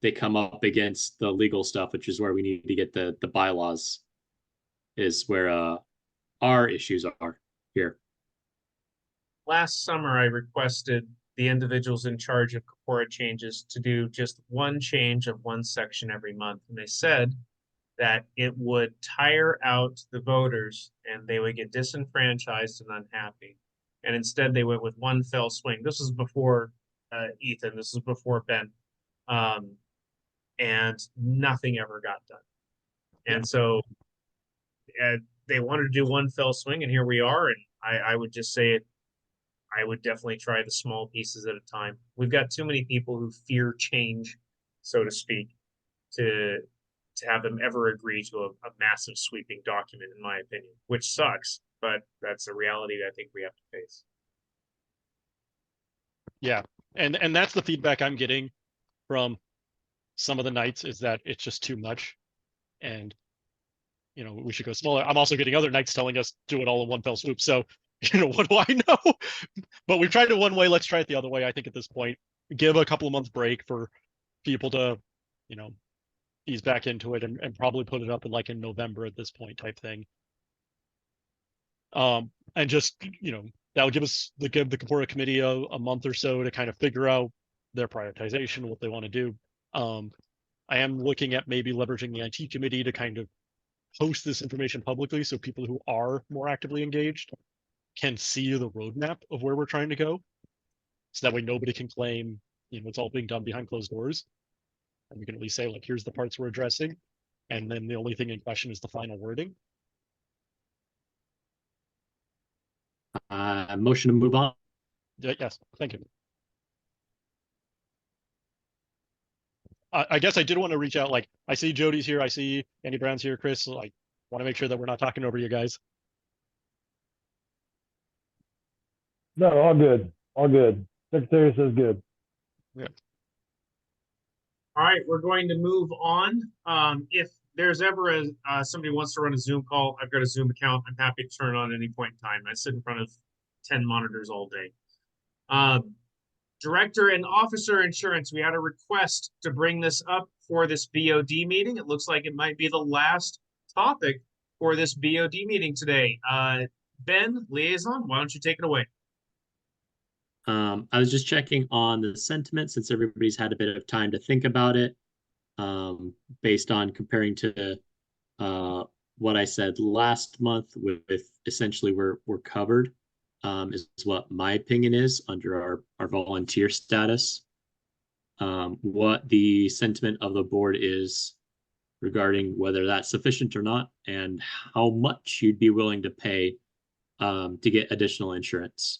they come up against the legal stuff, which is where we need to get the bylaws, is where our issues are here. Last summer, I requested the individuals in charge of Kapora changes to do just 1 change of 1 section every month. And they said that it would tire out the voters and they would get disenfranchised and unhappy. And instead they went with 1 fell swing. This is before Ethan, this is before Ben. And nothing ever got done. And so they wanted to do 1 fell swing, and here we are. And I would just say I would definitely try the small pieces at a time. We've got too many people who fear change so to speak, to have them ever agree to a massive sweeping document, in my opinion, which sucks, but that's a reality that I think we have to face. Yeah, and that's the feedback I'm getting from some of the knights, is that it's just too much, and we should go smaller. I'm also getting other knights telling us do it all in one fell swoop. So what do I know? But we've tried it one way. Let's try it the other way. I think at this point, give a couple of months break for people to ease back into it, and probably put it up in November at this point type thing. And just that would give the Kapora committee a month or so to kind of figure out their prioritization, what they want to do. I am looking at maybe leveraging the IT committee to kind of post this information publicly, so people who are more actively engaged can see the roadmap of where we're trying to go, so that way nobody can claim it's all being done behind closed doors, and we can at least say, like, here's the parts we're addressing, and then the only thing in question is the final wording. Motion to move on. Yes, thank you. I guess I did want to reach out. Like, I see Jody's here, I see Andy Brown's here, Chris. So I want to make sure that we're not talking over you guys. No, all good. All good. Secretary says good. Yeah. All right, we're going to move on. If there's ever somebody wants to run a Zoom call, I've got a Zoom account. I'm happy to turn it on at any point in time. I sit in front of 10 monitors all day. Director and officer insurance, we had a request to bring this up for this BoD meeting. It looks like it might be the last topic for this BoD meeting today. Ben, liaison, why don't you take it away? I was just checking on the sentiment, since everybody's had a bit of time to think about it, based on comparing to what I said last month with essentially we're covered, is what my opinion is under our volunteer status. What the sentiment of the board is regarding whether that's sufficient or not, and how much you'd be willing to pay to get additional insurance.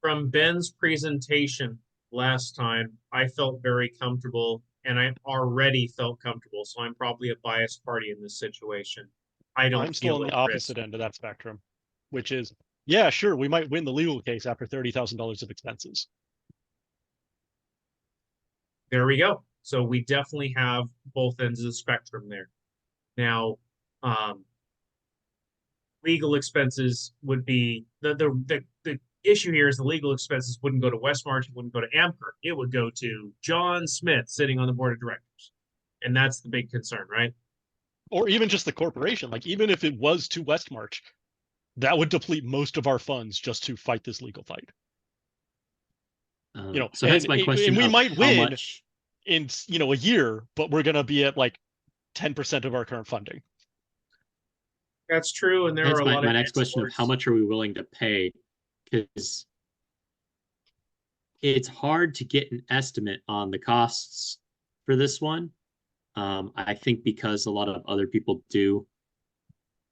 From Ben's presentation last time, I felt very comfortable, and I already felt comfortable, so I'm probably a biased party in this situation. I'm still on the opposite end of that spectrum, which is, yeah, sure, we might win the legal case after $30,000 of expenses. There we go. So we definitely have both ends of the spectrum there. Now, legal expenses would be the issue here is the legal expenses wouldn't go to Westmarch, it wouldn't go to Amker. It would go to John Smith sitting on the board of directors. And that's the big concern, right? Or even just the corporation. Like, even if it was to Westmarch, that would deplete most of our funds just to fight this legal fight. So that's my question. And we might win much... in a year, but we're gonna be at like 10% of our current funding. That's true, and there are a lot of my next question of how much are we willing to pay, because it's hard to get an estimate on the costs for this one. I think because a lot of other people do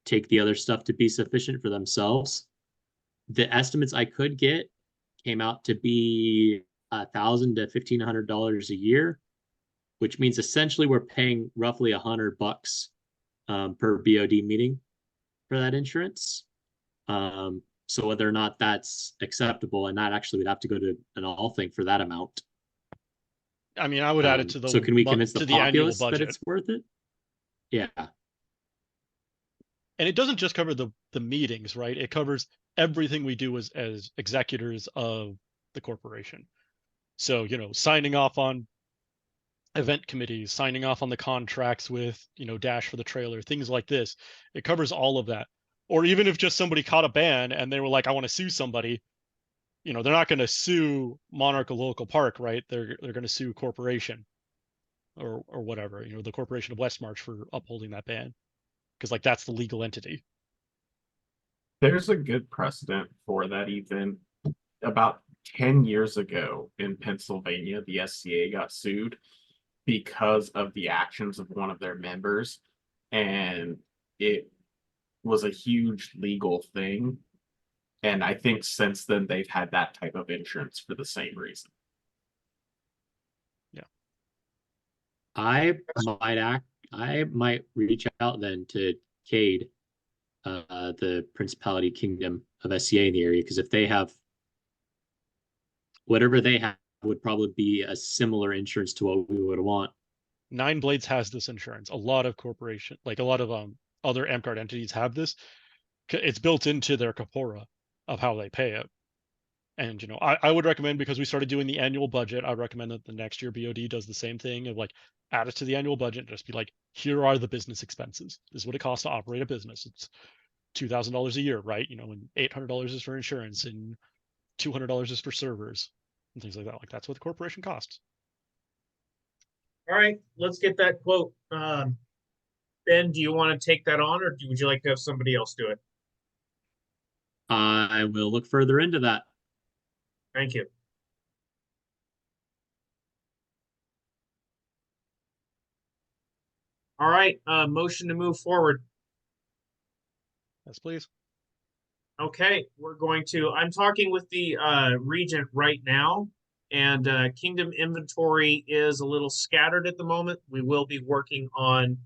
take the other stuff to be sufficient for themselves. The estimates I could get came out to be $1,000 to $1,500 a year, which means essentially we're paying roughly $100 per BoD meeting for that insurance. So whether or not that's acceptable, and that actually would have to go to an all thing for that amount. I mean, I would add it to the so can we convince the populace that it's worth it? Yeah. And it doesn't just cover the meetings, right? It covers everything we do as executors of the corporation. So, signing off on event committees, signing off on the contracts with, Dash for the trailer, things like this. It covers all of that. Or even if just somebody caught a ban and they were like, I want to sue somebody, they're not going to sue Monarch Local Park, right? They're going to sue corporation or whatever, the corporation of Westmarch for upholding that ban. Because like that's the legal entity. There's a good precedent for that. Even about 10 years ago in Pennsylvania, the SCA got sued because of the actions of one of their members, and it was a huge legal thing. And I think since then they've had that type of insurance for the same reason. I might reach out then to Cade, the Principality Kingdom of SCA in the area, because if they have whatever they have would probably be a similar insurance to what we would want. Nine Blades has this insurance. A lot of corporation, like a lot of other AMCARD entities have this. It's built into their corpora of how they pay it. And you know, I would recommend, because we started doing the annual budget, I recommend that the next year BOD does the same thing of like add it to the annual budget and just be like, here are the business expenses. This is what it costs to operate a business. It's $2,000 a year, right? You know, and $800 is for insurance and $200 is for servers and things like that. Like that's what the corporation costs. All right, let's get that quote. Ben, do you want to take that on, or would you like to have somebody else do it? I will look further into that. Thank you. All right, motion to move forward. Yes, please. Okay, I'm talking with the regent right now, and Kingdom inventory is a little scattered at the moment. We will be working on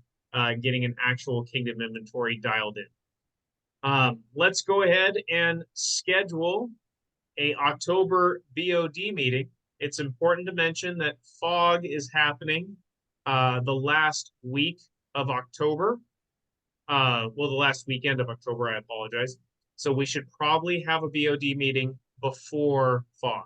getting an actual Kingdom inventory dialed in. Let's go ahead and schedule a October BoD meeting. It's important to mention that FOG is happening the last week of October. The last weekend of October, I apologize. So we should probably have a BoD meeting before FOG.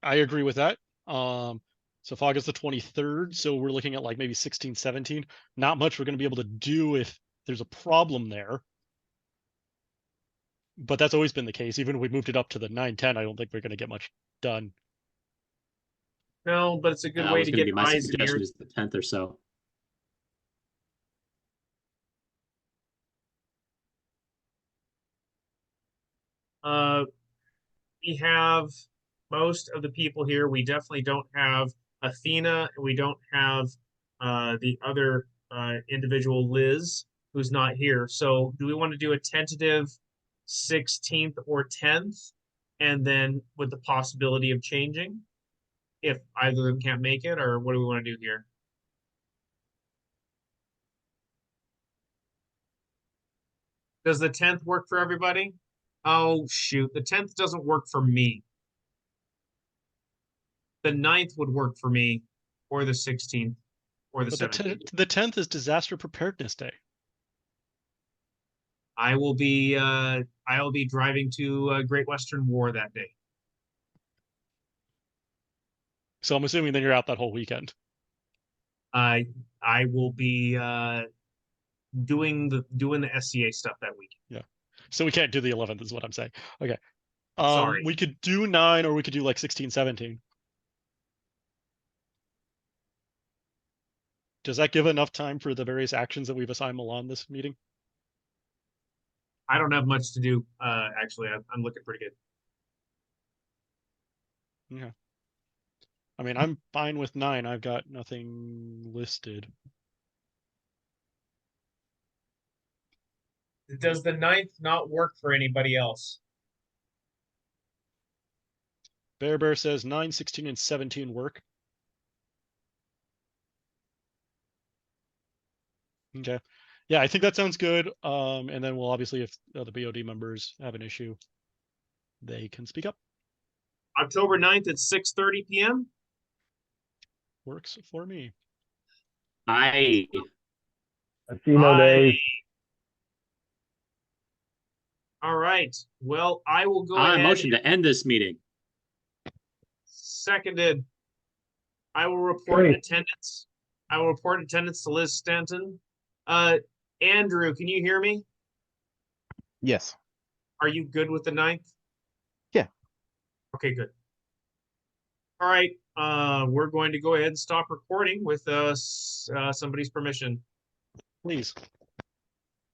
I agree with that. So FOG is the 23rd, so we're looking at like maybe 16, 17. Not much we're going to be able to do if there's a problem there. But that's always been the case. Even if we moved it up to the 9-10, I don't think we're going to get much done. No, but it's a good That way was to going to get be my eyes and suggestion, ears. is the 10th or so. We have most of the people here. We definitely don't have Athena. We don't have the other individual, Liz, who's not here. So do we want to do a tentative 16th or 10th, and then with the possibility of changing if either of them can't make it, or what do we want to do here? Does the 10th work for everybody? Oh, shoot. The 10th doesn't work for me. The 9th would work for me, or the 16th, or the But 17th. the 10th is Disaster Preparedness Day. I will be driving to Great Western War that day. So I'm assuming then you're out that whole weekend. I will be doing the SCA stuff that week. Yeah. So we can't do the 11th is what I'm saying. Okay. Sorry. We could do 9, or we could do like 16, 17. Does that give enough time for the various actions that we've assigned Milan this meeting? I don't have much to do. Actually, I'm looking pretty good. Yeah. I mean, I'm fine with 9. I've got nothing listed. Does the 9th not work for anybody else? Bear says 9, 16, and 17 work. Okay. Yeah, I think that sounds good. And then we'll obviously, if the BoD members have an issue, they can speak up. October 9th at 6:30 p.m. Works for me. I Latino Day. All right. Well, I will go I ahead. motion to end this meeting. Seconded. I will report Great. attendance. I will report attendance to Liz Stanton. Andrew, can you hear me? Yes. Are you good with the 9th? Yeah. Okay, good. All right. We're going to go ahead and stop recording with somebody's permission. Please.